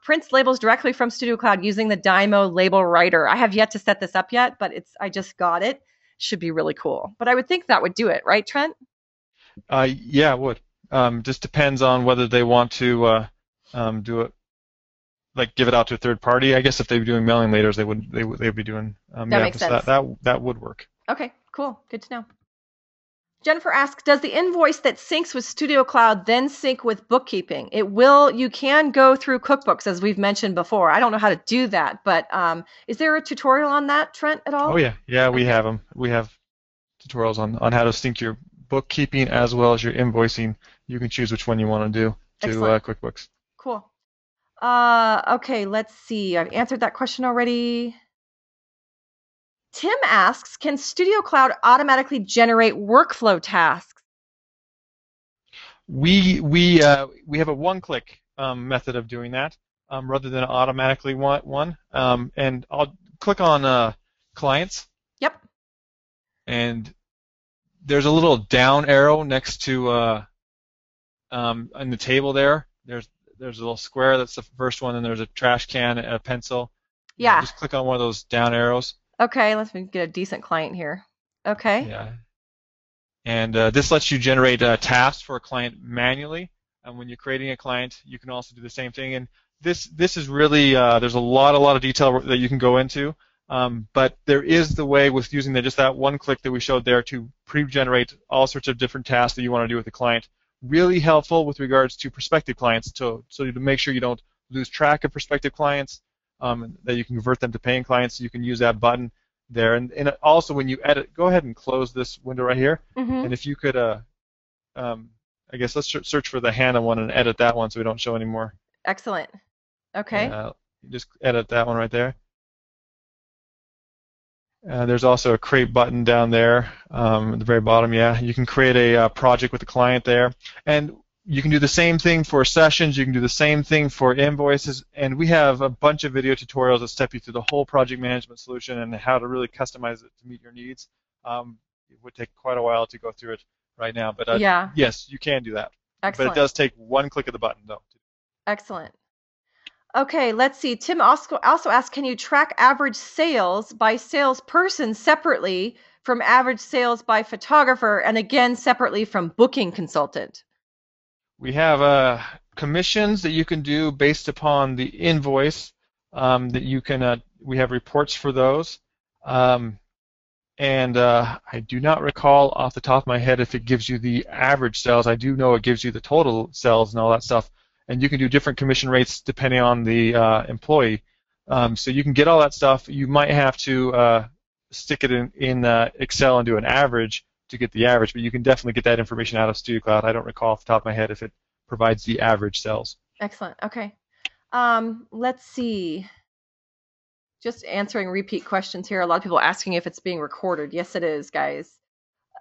Prints labels directly from StudioCloud using the Dymo label writer. I have yet to set this up yet, but I just got it. Should be really cool. But I would think that would do it, right, Trent? Yeah, it would. Just depends on whether they want to do it, like give it out to a third party. I guess if they were doing mailing laters, they would be doing. That makes sense. That would work. Okay, cool. Good to know. Jennifer asks, does the invoice that syncs with StudioCloud then sync with bookkeeping? It will. You can go through QuickBooks, as we've mentioned before. I don't know how to do that, but is there a tutorial on that, Trent, at all? Oh, yeah. Yeah, we have them. We have tutorials on how to sync your bookkeeping as well as your invoicing. You can choose which one you want to do to QuickBooks. Cool. Okay, let's see. I've answered that question already. Tim asks, can StudioCloud automatically generate workflow tasks? We have a one-click method of doing that rather than automatically one. And I'll click on clients. Yep. And there's a little down arrow next to in the table there. There's a little square. That's the first one, and there's a trash can, a pencil. Yeah. Just click on one of those down arrows. Okay, let's get a decent client here. Okay. Yeah. And this lets you generate tasks for a client manually. And when you're creating a client, you can also do the same thing. And this is really there's a lot of detail that you can go into. But there is the way with using just that one click that we showed there to pre-generate all sorts of different tasks that you want to do with the client. Really helpful with regards to prospective clients, so to make sure you don't lose track of prospective clients, that you can convert them to paying clients. So you can use that button there, and also when you edit, go ahead and close this window right here. Mm-hmm. And if you could, I guess let's search for the Hannah one and edit that one so we don't show anymore. Excellent. Okay. Just edit that one right there. There's also a create button down there at the very bottom. Yeah, you can create a project with the client there, and you can do the same thing for sessions. You can do the same thing for invoices, and we have a bunch of video tutorials that step you through the whole project management solution and how to really customize it to meet your needs. It would take quite a while to go through it right now, but yeah. Yes, you can do that. Excellent. But it does take one click of the button, though. Excellent. Okay, let's see. Tim also asked, can you track average sales by salesperson separately from average sales by photographer, and again separately from booking consultant? We have commissions that you can do based upon the invoice that you can. We have reports for those, and I do not recall off the top of my head if it gives you the average sales. I do know it gives you the total sales and all that stuff. And you can do different commission rates depending on the employee. So you can get all that stuff. You might have to stick it in Excel and do an average to get the average, but you can definitely get that information out of StudioCloud. I don't recall off the top of my head if it provides the average sales. Excellent. Okay. Let's see. Just answering repeat questions here. A lot of people asking if it's being recorded. Yes, it is, guys.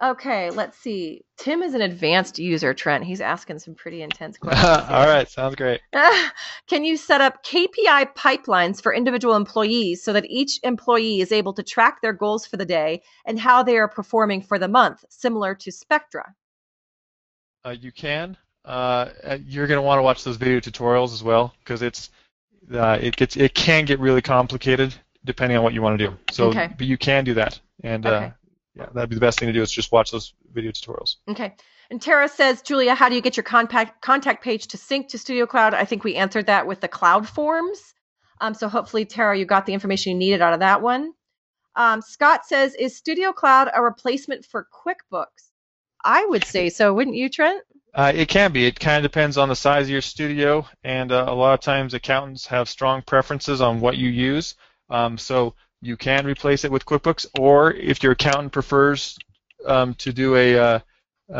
Okay, let's see. Tim is an advanced user, Trent. He's asking some pretty intense questions. All right, sounds great. Can you set up KPI pipelines for individual employees so that each employee is able to track their goals for the day and how they are performing for the month, similar to Spectra? You can. You're going to want to watch those video tutorials as well, because it can get really complicated depending on what you want to do. So, okay. But you can do that, and okay. Yeah, that'd be the best thing to do is just watch those video tutorials. Okay. And Tara says, Julia, how do you get your contact page to sync to StudioCloud? I think we answered that with the cloud forms. So hopefully, Tara, you got the information you needed out of that one. Scott says, is StudioCloud a replacement for QuickBooks? I would say so. Wouldn't you, Trent? It can be. It kind of depends on the size of your studio, and a lot of times accountants have strong preferences on what you use. So you can replace it with QuickBooks, or if your accountant prefers to do a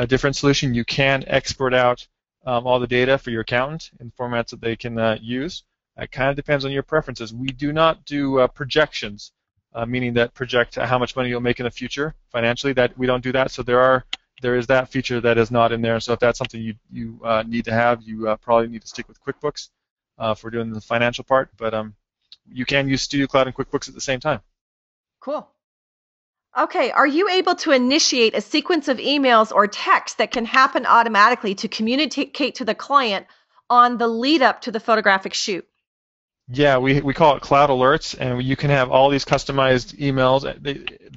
different solution, you can export out all the data for your accountant in formats that they can use. It kind of depends on your preferences. We do not do projections, meaning that project how much money you'll make in the future financially. That we don't do that. So there is that feature that is not in there. So if that's something you need to have, you probably need to stick with QuickBooks for doing the financial part. But you can use StudioCloud and QuickBooks at the same time. Cool. Okay, are you able to initiate a sequence of emails or text that can happen automatically to communicate to the client on the lead up to the photographic shoot? Yeah, we call it Cloud Alerts, and you can have all these customized emails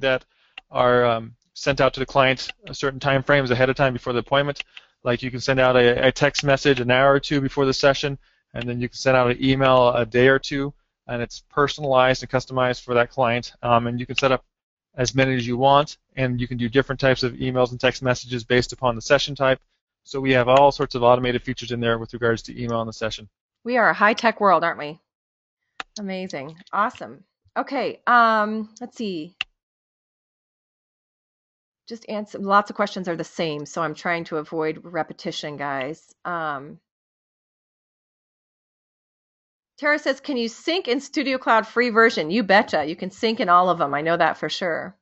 that are sent out to the client a certain time frames ahead of time before the appointment. Like you can send out a text message an hour or two before the session, and then you can send out an email a day or two, and it's personalized and customized for that client. And you can set up as many as you want, and you can do different types of emails and text messages based upon the session type. So we have all sorts of automated features in there with regards to email in the session. We are a high-tech world, aren't we? Amazing. Awesome. Okay. Let's see. Just answer. Lots of questions are the same, so I'm trying to avoid repetition, guys. Tara says, can you sync in StudioCloud free version? You betcha. You can sync in all of them. I know that for sure.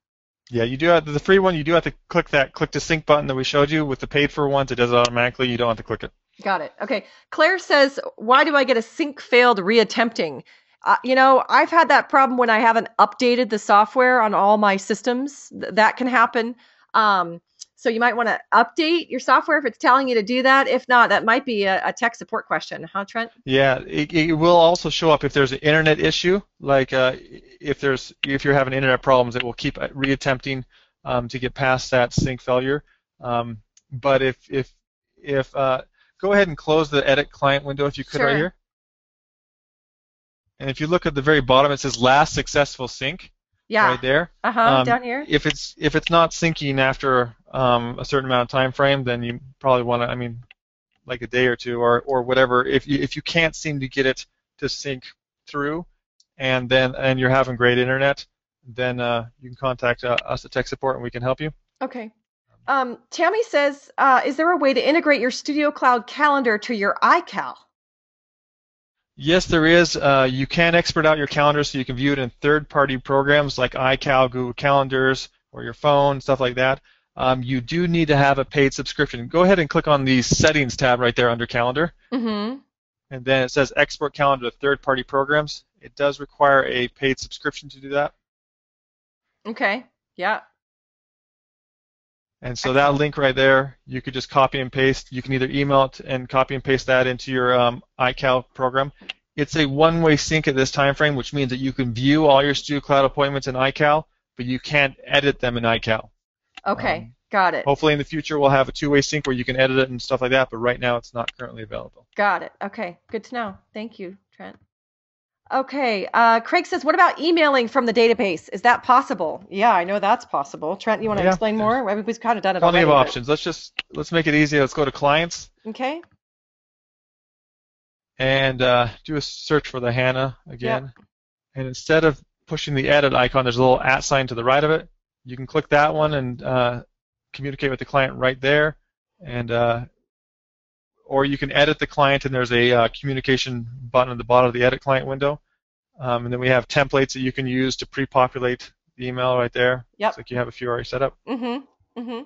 Yeah, you do have the free one. You do have to click to sync button that we showed you. With the paid for ones, it does it automatically. You don't have to click it. Got it. Okay. Claire says, why do I get a sync failed reattempting? I've had that problem when I haven't updated the software on all my systems. That can happen. So you might want to update your software if it's telling you to do that. If not, that might be a tech support question. Huh, Trent? Yeah, it will also show up if there's an internet issue. Like if you're having internet problems, it will keep reattempting to get past that sync failure. But if go ahead and close the edit client window if you could. Sure. Right here. And if you look at the very bottom, it says last successful sync. Yeah. Right there. Down here. If it's not syncing after a certain amount of time frame, then you probably want to, like a day or two or whatever. If you can't seem to get it to sync through, and you're having great internet, then you can contact us at tech support and we can help you. Okay. Tammy says, is there a way to integrate your StudioCloud calendar to your iCal? Yes, there is. You can export out your calendar so you can view it in third-party programs like iCal, Google Calendars, or your phone, stuff like that. You do need to have a paid subscription. Go ahead and click on the Settings tab right there under Calendar. Mm-hmm. And then it says Export Calendar to Third-Party Programs. It does require a paid subscription to do that. Okay. Yeah. And so that link right there, you could just copy and paste. You can either email it and copy and paste that into your iCal program. It's a one-way sync at this time frame, which means that you can view all your StudioCloud appointments in iCal, but you can't edit them in iCal. Okay, got it. Hopefully in the future we'll have a two-way sync where you can edit it and stuff like that, but right now it's not currently available. Got it. Okay, good to know. Thank you, Trent. Okay, Craig says, what about emailing from the database? Is that possible? Yeah, I know that's possible. Trent, you want to explain more? We've kind of done it already. Plenty of options. Let's make it easy. Let's go to Clients. Okay. And do a search for the HANA again. Yep. And instead of pushing the edit icon, there's a little @ sign to the right of it. You can click that one and communicate with the client right there. And or you can edit the client, and there's a communication button at the bottom of the edit client window. And then we have templates that you can use to pre-populate the email right there. Yep. Looks like you have a few already set up. Mm-hmm. Mm-hmm.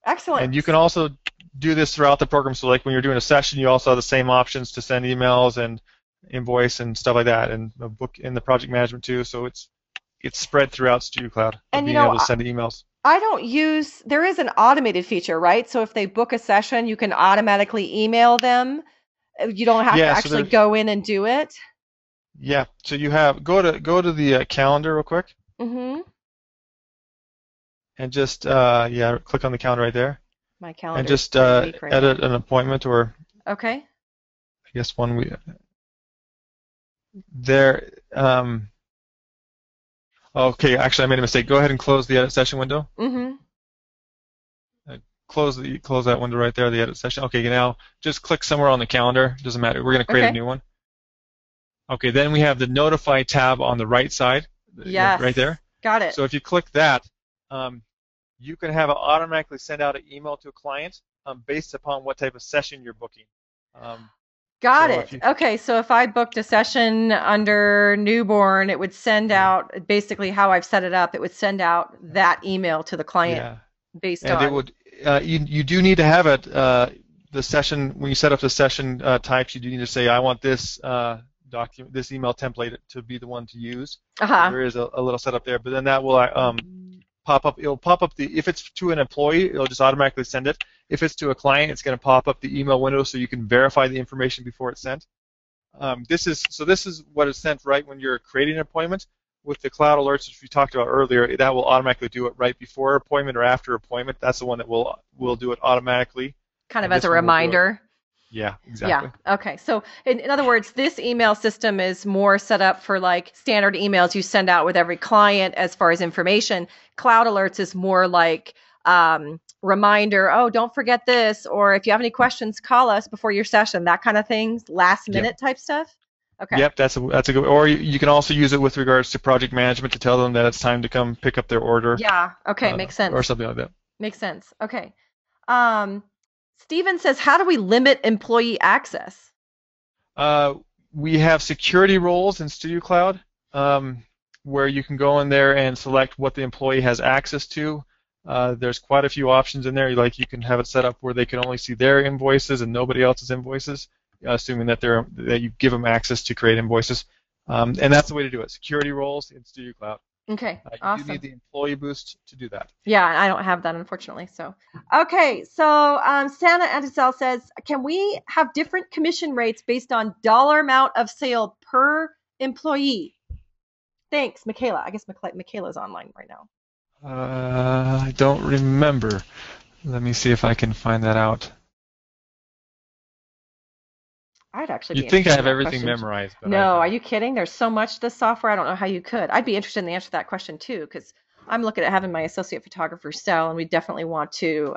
Excellent. And you can also do this throughout the program. So like when you're doing a session, you also have the same options to send emails and invoice and stuff like that, and a book in the project management too. So it's spread throughout StudioCloud. And being able to send emails. There is an automated feature, right? So if they book a session, you can automatically email them. You don't have to actually go in and do it. Yeah. So you have go to the calendar real quick. Mm-hmm. And just click on the calendar right there. My calendar. And just edit an appointment or. Okay. I guess one we. There. Okay, actually I made a mistake. Go ahead and close the edit session window. Mm-hmm. Close that window right there, the edit session. Okay, now just click somewhere on the calendar. Doesn't matter. We're going to create a new one. Okay, then we have the Notify tab on the right side. Yes. Right there. Got it. So if you click that, you can have it automatically send out an email to a client based upon what type of session you're booking. Got it. Okay, so if I booked a session under newborn, it would send out, basically how I've set it up, it would send out that email to the client based on. It would. You do need to have it. The session, when you set up the session types, you do need to say, I want this document, this email template to be the one to use. Uh-huh. So there is a little setup there, but then that will pop up. It'll pop up if it's to an employee, it'll just automatically send it. If it's to a client, it's going to pop up the email window so you can verify the information before it's sent. This is what is sent right when you're creating an appointment. With the cloud alerts, which we talked about earlier, that will automatically do it right before appointment or after appointment. That's the one that will do it automatically. Kind of as a reminder. Yeah, exactly. Yeah. Okay. So in other words, this email system is more set up for like standard emails you send out with every client as far as information. Cloud alerts is more like reminder, oh, don't forget this, or if you have any questions, call us before your session, that kind of things, last minute type stuff. Okay. Yep, that's a good. Or you can also use it with regards to project management to tell them that it's time to come pick up their order. Yeah. Okay. Makes sense. Or something like that. Makes sense. Okay. Steven says, how do we limit employee access? We have security roles in StudioCloud where you can go in there and select what the employee has access to. There's quite a few options in there. Like you can have it set up where they can only see their invoices and nobody else's invoices, assuming that you give them access to create invoices. And that's the way to do it. Security roles in StudioCloud. Okay, awesome. You do need the employee boost to do that. Yeah, I don't have that, unfortunately. So, okay, so Santa Anticel says, can we have different commission rates based on dollar amount of sale per employee? Thanks, Michaela. I guess Michaela's online right now. I don't remember. Let me see if I can find that out. I'd actually. You'd think I have everything memorized. But no, are you kidding? There's so much to this software. I don't know how you could. I'd be interested in the answer to that question too, because I'm looking at having my associate photographer sell, and we definitely want to,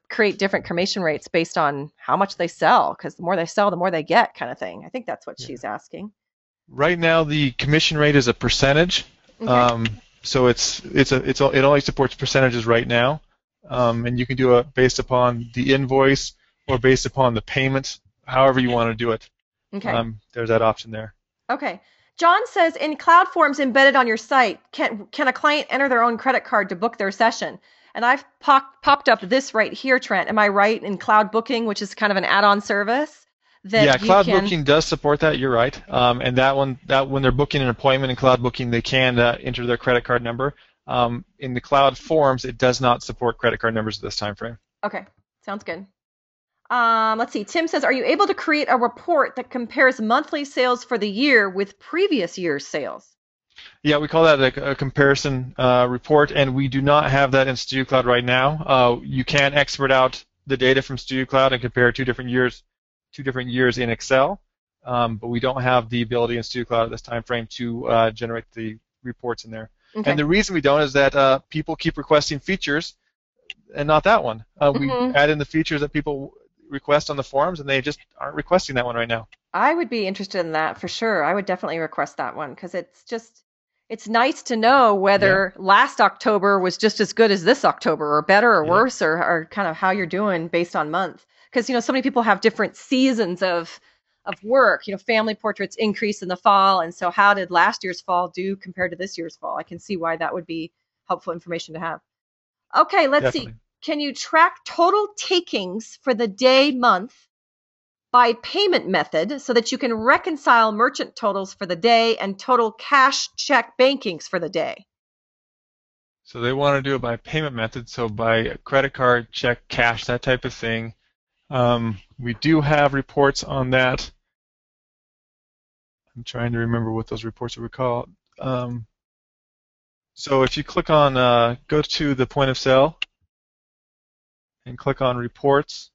create different commission rates based on how much they sell, because the more they sell, the more they get, kind of thing. I think that's what she's asking. Right now, the commission rate is a percentage. Okay. So it only supports percentages right now, and you can do it based upon the invoice or based upon the payment. However you want to do it. Okay. There's that option there. Okay. John says, in cloud forms embedded on your site, can a client enter their own credit card to book their session? And I've popped up this right here, Trent. Am I right, in cloud booking, which is kind of an add-on service? Cloud booking does support that. You're right. And that when they're booking an appointment in cloud booking, they can enter their credit card number. In the cloud forms, it does not support credit card numbers at this time frame. Okay. Sounds good. Let's see. Tim says, are you able to create a report that compares monthly sales for the year with previous year's sales? Yeah, we call that a comparison report, and we do not have that in StudioCloud right now. You can export out the data from StudioCloud and compare two different years in Excel, but we don't have the ability in StudioCloud at this time frame to generate the reports in there. Okay. And the reason we don't is that people keep requesting features, and not that one. We add in the features that people request on the forums, and they just aren't requesting that one right now. I would be interested in that for sure. I would definitely request that one, because it's nice to know whether last October was just as good as this October, or better or worse, or kind of how you're doing based on month. Because so many people have different seasons of work. Family portraits increase in the fall, and so how did last year's fall do compared to this year's fall? I can see why that would be helpful information to have. Okay, let's see. Can you track total takings for the day, month by payment method so that you can reconcile merchant totals for the day and total cash check bankings for the day? So they want to do it by payment method, so by credit card, check, cash, that type of thing. We do have reports on that. I'm trying to remember what those reports were called. So if you click on, go to the point of sale, and click on reports.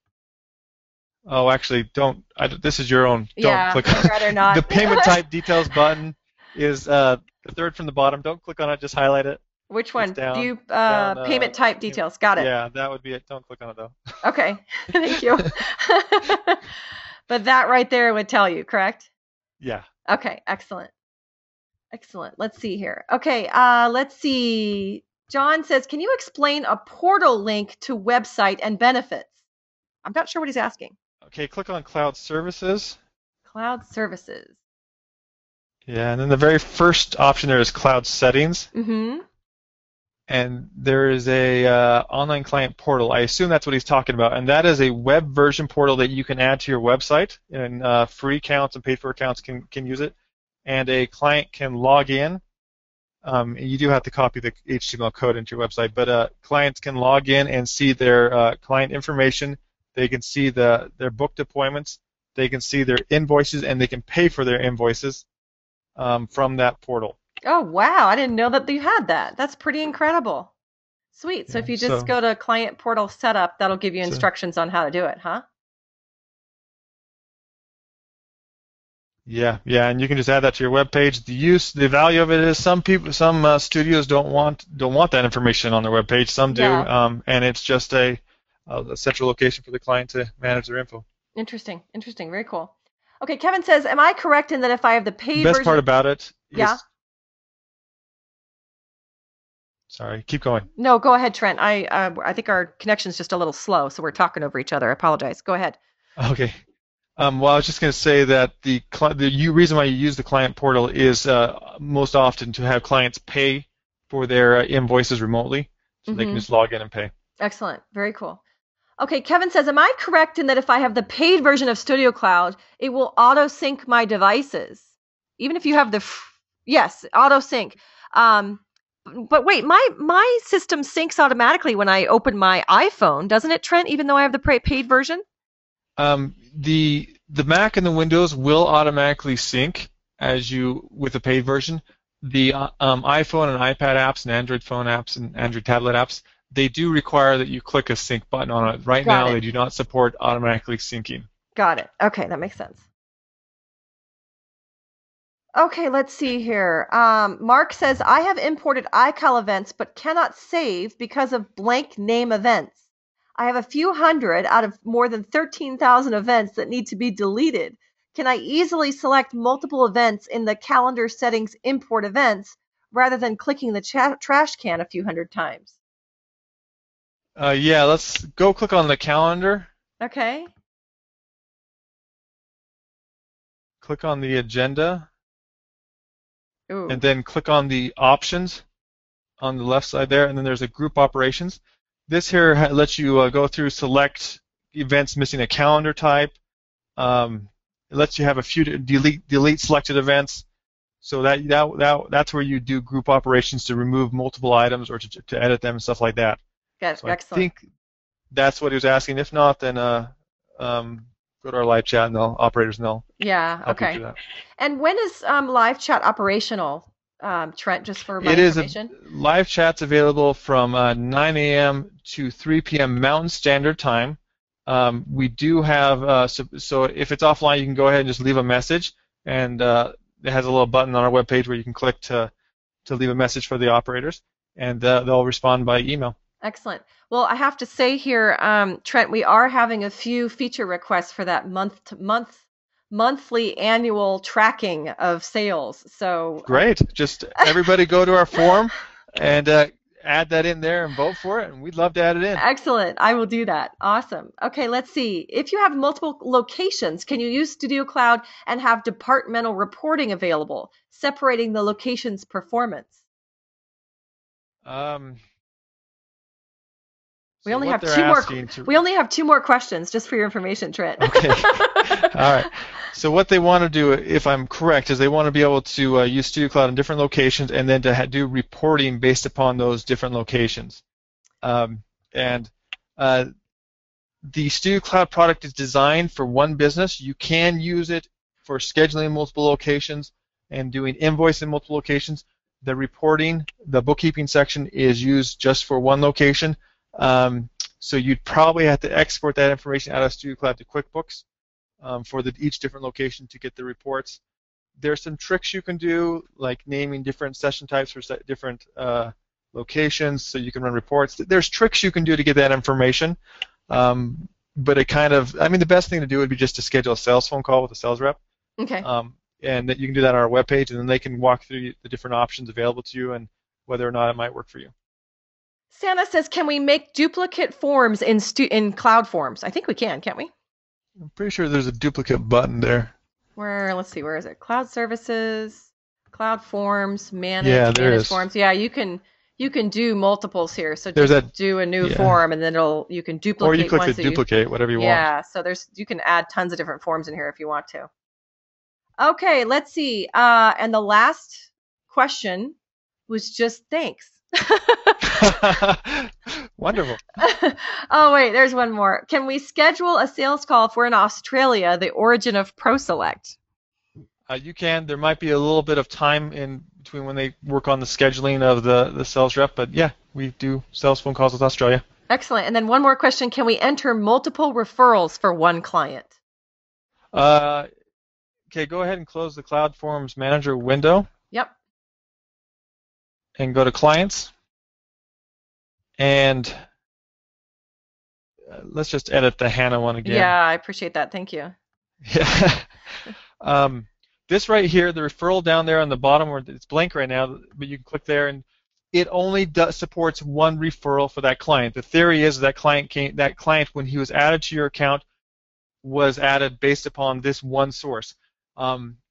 Oh, actually, don't. This is your own. Don't click on I'd rather not. The payment type details button is the third from the bottom. Don't click on it. Just highlight it. Which one? Down, payment type details. Got it. Yeah, that would be it. Don't click on it, though. Okay. Thank you. But that right there would tell you, correct? Yeah. Okay. Excellent. Let's see here. Okay. Let's see. John says, can you explain a portal link to website and benefits? I'm not sure what he's asking. Okay, click on Cloud Services. Cloud Services. Yeah, and then the very first option there is Cloud Settings. Mm-hmm. And there is a online client portal. I assume that's what he's talking about. And that is a web version portal that you can add to your website. And free accounts and paid for accounts can use it. And a client can log in You do have to copy the HTML code into your website, but clients can log in and see their client information. They can see their booked appointments. They can see their invoices, and they can pay for their invoices from that portal. Oh, wow. I didn't know that you had that. That's pretty incredible. Sweet. So if you just go to Client Portal Setup, that'll give you instructions on how to do it, huh? Yeah, and you can just add that to your web page. The value of it is some studios don't want that information on their web page. Some do, and it's just a central location for the client to manage their info. Interesting. Very cool. Okay, Kevin says, am I correct in that if I have the paid version? The best part about it is... Yeah. Sorry, keep going. No, go ahead, Trent. I think our connection's just a little slow, so we're talking over each other. I apologize. Go ahead. Okay. Well, I was just going to say that the reason why you use the client portal is most often to have clients pay for their invoices remotely, so they can just log in and pay. Excellent. Very cool. Okay, Kevin says, am I correct in that if I have the paid version of StudioCloud, it will auto-sync my devices? Even if you have yes, auto-sync. But wait, my system syncs automatically when I open my iPhone, doesn't it, Trent, even though I have the paid version? The Mac and the Windows will automatically sync with the paid version. The iPhone and iPad apps and Android phone apps and Android tablet apps, they do require that you click a sync button on it. Right now, they do not support automatically syncing. Got it. Okay, that makes sense. Okay, let's see here. Mark says, I have imported iCal events but cannot save because of blank name events. I have a few hundred out of more than 13,000 events that need to be deleted. Can I easily select multiple events in the calendar settings import events rather than clicking the trash can a few hundred times? Yeah, let's go click on the calendar. Okay. Click on the agenda. Ooh. And then click on the options on the left side there, and then there's a group operations. This here lets you go through select events missing a calendar type. It lets you have a few delete selected events. So that's where you do group operations to remove multiple items or to edit them and stuff like that. Good. So Excellent. I think that's what he was asking. If not, then go to our live chat and operators and they'll help you through that. And when is live chat operational, Trent, just for my information? Live chat's available from 9 a.m. to 3 p.m. Mountain Standard Time. We do have, so if it's offline, you can go ahead and just leave a message, and it has a little button on our webpage where you can click to leave a message for the operators, and they'll respond by email. Excellent. Well, I have to say here, Trent, we are having a few feature requests for that monthly annual tracking of sales. So great. Just everybody go to our forum and add that in there and vote for it, and we'd love to add it in. Excellent. I will do that. Awesome. Okay, let's see. If you have multiple locations, can you use StudioCloud and have departmental reporting available, separating the location's performance? We only have two more questions, just for your information, Trent. Okay. All right. So what they want to do, if I'm correct, is they want to be able to use StudioCloud in different locations and then to do reporting based upon those different locations. The StudioCloud product is designed for one business. You can use it for scheduling in multiple locations and doing invoice in multiple locations. The reporting, the bookkeeping section is used just for one location. So you'd probably have to export that information out of StudioCloud to QuickBooks for each different location to get the reports. There's some tricks you can do, like naming different session types for different locations so you can run reports. There's tricks you can do to get that information, but the best thing to do would be just to schedule a sales phone call with a sales rep. Okay. And that you can do that on our webpage, and then they can walk through the different options available to you and whether or not it might work for you. Santa says, can we make duplicate forms in Cloud Forms? I think we can, can't we? I'm pretty sure there's a duplicate button there. Let's see, where is it? Cloud Services, Cloud Forms, Manage Forms. Yeah, you can do multiples here. So do a new form, and then you can duplicate. Or you click the duplicate, whatever you want. Yeah, so you can add tons of different forms in here if you want to. Okay, let's see. And the last question was just thanks. Wonderful. Oh, wait, there's one more. Can we schedule a sales call if we're in Australia, the origin of ProSelect? You can. There might be a little bit of time in between when they work on the scheduling of the sales rep, but yeah, we do sales phone calls with Australia. Excellent. And then one more question. Can we enter multiple referrals for one client? Okay, go ahead and close the Cloud Forms Manager window Yep. and go to Clients. And let's just edit the Hannah one again. Yeah, I appreciate that. Thank you. Yeah. This right here, the referral down there on the bottom, where it's blank right now, but you can click there, and it only supports one referral for that client. The theory is that client, when he was added to your account, was added based upon this one source.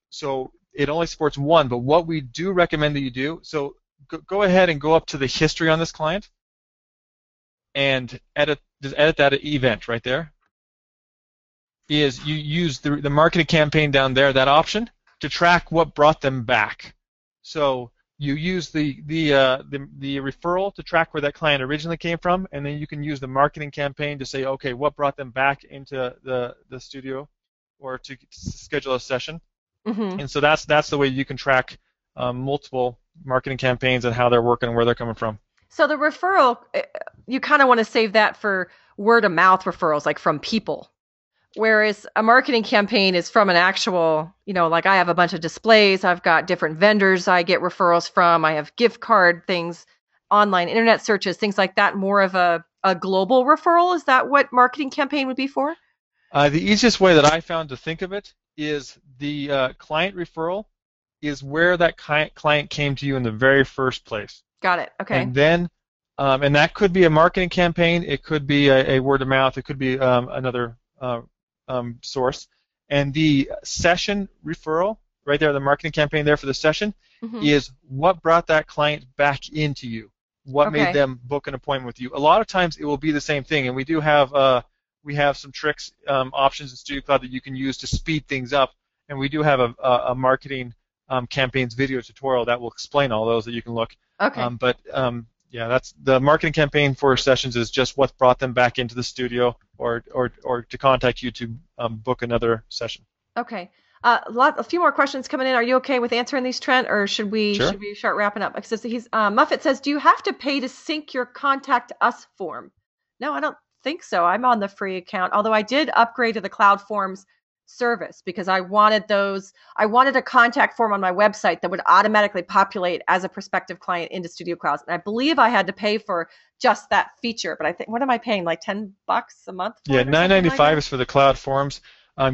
So it only supports one, but what we do recommend that you do, so go ahead and go up to the history on this client and just edit that event right there. Is you use the marketing campaign down there, that option, to track what brought them back. So you use the referral to track where that client originally came from, and then you can use the marketing campaign to say, okay, what brought them back into the studio or to schedule a session. Mm-hmm. And so that's the way you can track multiple marketing campaigns and how they're working and where they're coming from. So the referral, you kind of want to save that for word of mouth referrals, like from people. Whereas a marketing campaign is from an actual, like I have a bunch of displays, I've got different vendors I get referrals from, I have gift card things, online internet searches, things like that, more of a global referral. Is that what marketing campaign would be for? The easiest way that I found to think of it is the client referral is where that client came to you in the very first place. Got it. Okay. And then, and that could be a marketing campaign, it could be a word of mouth, it could be another source. And the session referral, right there, the marketing campaign there for the session, is what brought that client back into you. What made them book an appointment with you. A lot of times it will be the same thing, and we do have some tricks, options in StudioCloud that you can use to speed things up, and we do have a marketing campaigns video tutorial that will explain all those that you can look. Okay. Yeah, that's the marketing campaign for sessions is just what brought them back into the studio or to contact you to book another session. Okay. A few more questions coming in. Are you okay with answering these, Trent, or should we start wrapping up? Because Muffet says, do you have to pay to sync your Contact Us form? No, I don't think so. I'm on the free account, although I did upgrade to the Cloud Forms service because I wanted a contact form on my website that would automatically populate as a prospective client into StudioCloud. And I believe I had to pay for just that feature, but I think, what am I paying, like $10 a month? Yeah, $9.95 is for the Cloud Forms.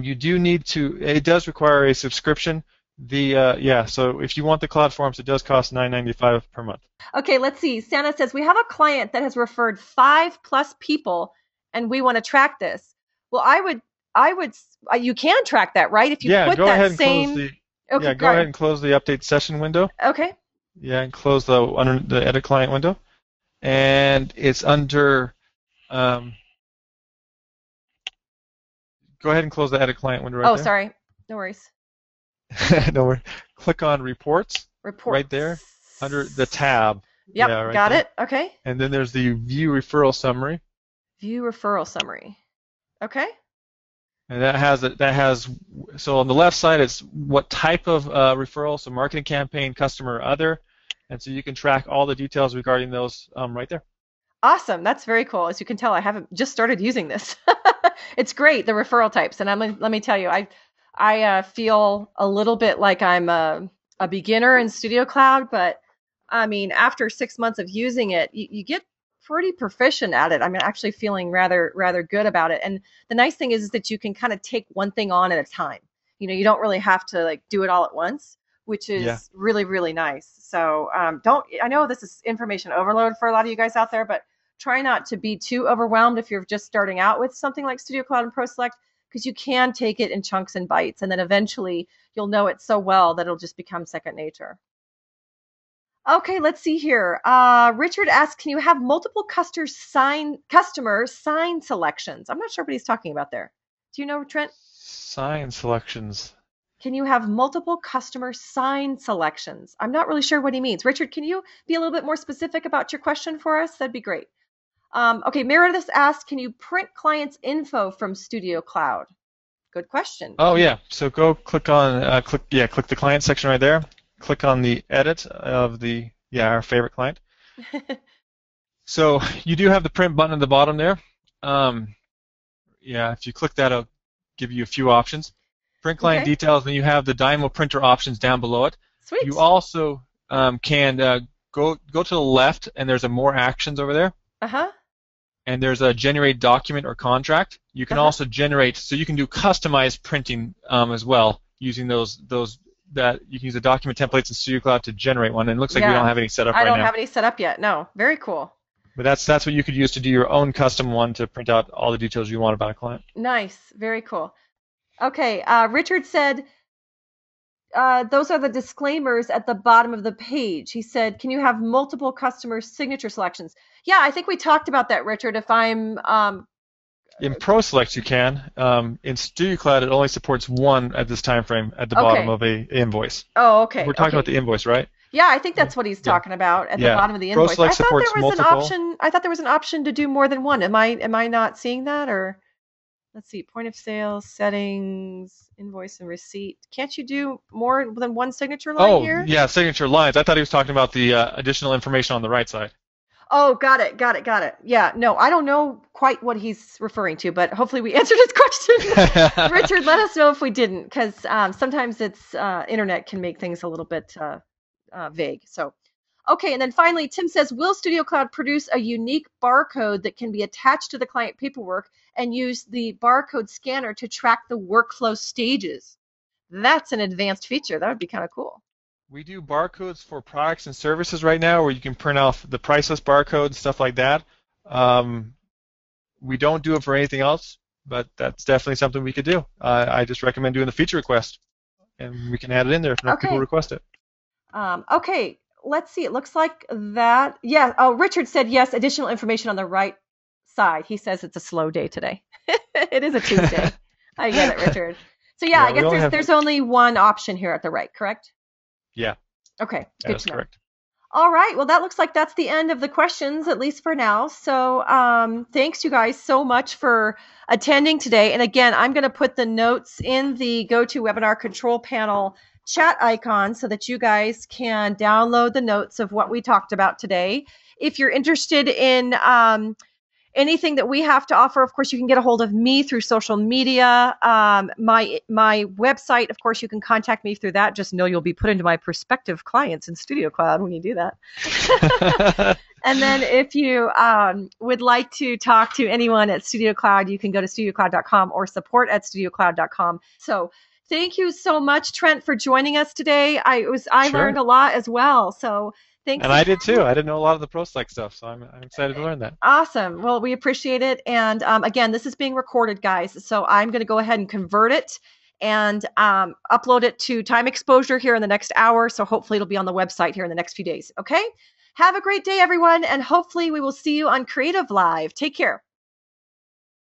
You do need to, it does require a subscription. So if you want the Cloud Forms, it does cost $9.95 per month. Okay, let's see. Santa says, we have a client that has referred 5+ people and we want to track this. Well, you can track that, right? If you put go that ahead and same. Go ahead and close the update session window. Okay. Yeah, and close under the edit client window, and it's under. Go ahead and close the edit client window right there. Oh, sorry. No worries. No worries. Click on reports. Reports. Right there under the tab. Yep, right got there. it. Okay. And then there's the view referral summary. View referral summary. Okay. And that has so on the left side it's what type of referral, so marketing campaign, customer, or other, and so you can track all the details regarding those right there. Awesome, that's very cool. As you can tell, I haven't just started using this. It's great, the referral types, and let me tell you, I feel a little bit like I'm a beginner in StudioCloud, but I mean after 6 months of using it, you get pretty proficient at it. I'm actually feeling rather good about it. And the nice thing is that you can kind of take one thing on at a time. You don't really have to like do it all at once, which is really, really nice. So I know this is information overload for a lot of you guys out there, but try not to be too overwhelmed if you're just starting out with something like StudioCloud and ProSelect, because you can take it in chunks and bites, and then eventually you'll know it so well that it'll just become second nature. Okay, let's see here. Richard asks, can you have multiple customer sign selections? I'm not sure what he's talking about there. Do you know, Trent? Sign selections. Can you have multiple customer sign selections? I'm not really sure what he means. Richard, can you be a little bit more specific about your question for us? That'd be great. Okay, Meredith asked, can you print clients' info from StudioCloud? Good question. Oh yeah, so go click on click the client section right there. Click on the edit of the our favorite client. So you do have the print button at the bottom there. If you click that, it'll give you a few options. Print client details, and you have the Dymo printer options down below it. Sweet. You also can go to the left, and there's a more actions over there. And there's a generate document or contract. You can also generate, so you can do customized printing as well using those that you can use the document templates in StudioCloud to generate one. And it looks like we don't have any set up right now. I don't have any set up yet. No. Very cool. But that's what you could use to do your own custom one to print out all the details you want about a client. Nice. Very cool. Okay. Richard said, those are the disclaimers at the bottom of the page. He said, can you have multiple customer signature selections? Yeah, I think we talked about that, Richard. If I'm in ProSelect, you can. In StudioCloud, it only supports one at this time frame at the bottom of a invoice. Oh, okay. We're talking about the invoice, right? Yeah, I think that's what he's talking about at the bottom of the invoice. ProSelect supports multiple. I thought there was an option to do more than one. Am I not seeing that? Or let's see, point of sale, settings, invoice and receipt. Can't you do more than one signature line here? Oh, yeah, signature lines. I thought he was talking about the additional information on the right side. Oh, got it. Yeah, no, I don't know quite what he's referring to, but hopefully we answered his question. Richard, let us know if we didn't, because sometimes it's internet can make things a little bit vague. So, okay, and then finally, Tim says, will StudioCloud produce a unique barcode that can be attached to the client paperwork and use the barcode scanner to track the workflow stages? That's an advanced feature. That would be kind of cool. We do barcodes for products and services right now where you can print off the priceless barcodes, stuff like that. We don't do it for anything else, but that's definitely something we could do. I just recommend doing the feature request, and we can add it in there if enough people request it. Okay, let's see. It looks like that. Yeah. Oh, Richard said yes, additional information on the right side. He says it's a slow day today. It is a Tuesday. I get it, Richard. So yeah, I guess there's only one option here at the right, correct? Yeah. Okay. Good That's to know. Correct. All right. Well, that looks like that's the end of the questions, at least for now. So thanks, you guys, so much for attending today. And again, I'm going to put the notes in the GoToWebinar control panel chat icon so that you guys can download the notes of what we talked about today. If you're interested in anything that we have to offer, of course, you can get a hold of me through social media. My website, of course, you can contact me through that. Just know you'll be put into my prospective clients in StudioCloud when you do that. And then if you would like to talk to anyone at StudioCloud, you can go to studiocloud.com or support@studiocloud.com. So thank you so much, Trent, for joining us today. I learned a lot as well. So thanks. And I did too. I didn't know a lot of the ProSelect stuff, so I'm excited to learn that. Awesome. Well, we appreciate it. And again, this is being recorded, guys. So I'm going to go ahead and convert it and upload it to Time Exposure here in the next hour. So hopefully it'll be on the website here in the next few days. Okay? Have a great day, everyone. And hopefully we will see you on Creative Live. Take care.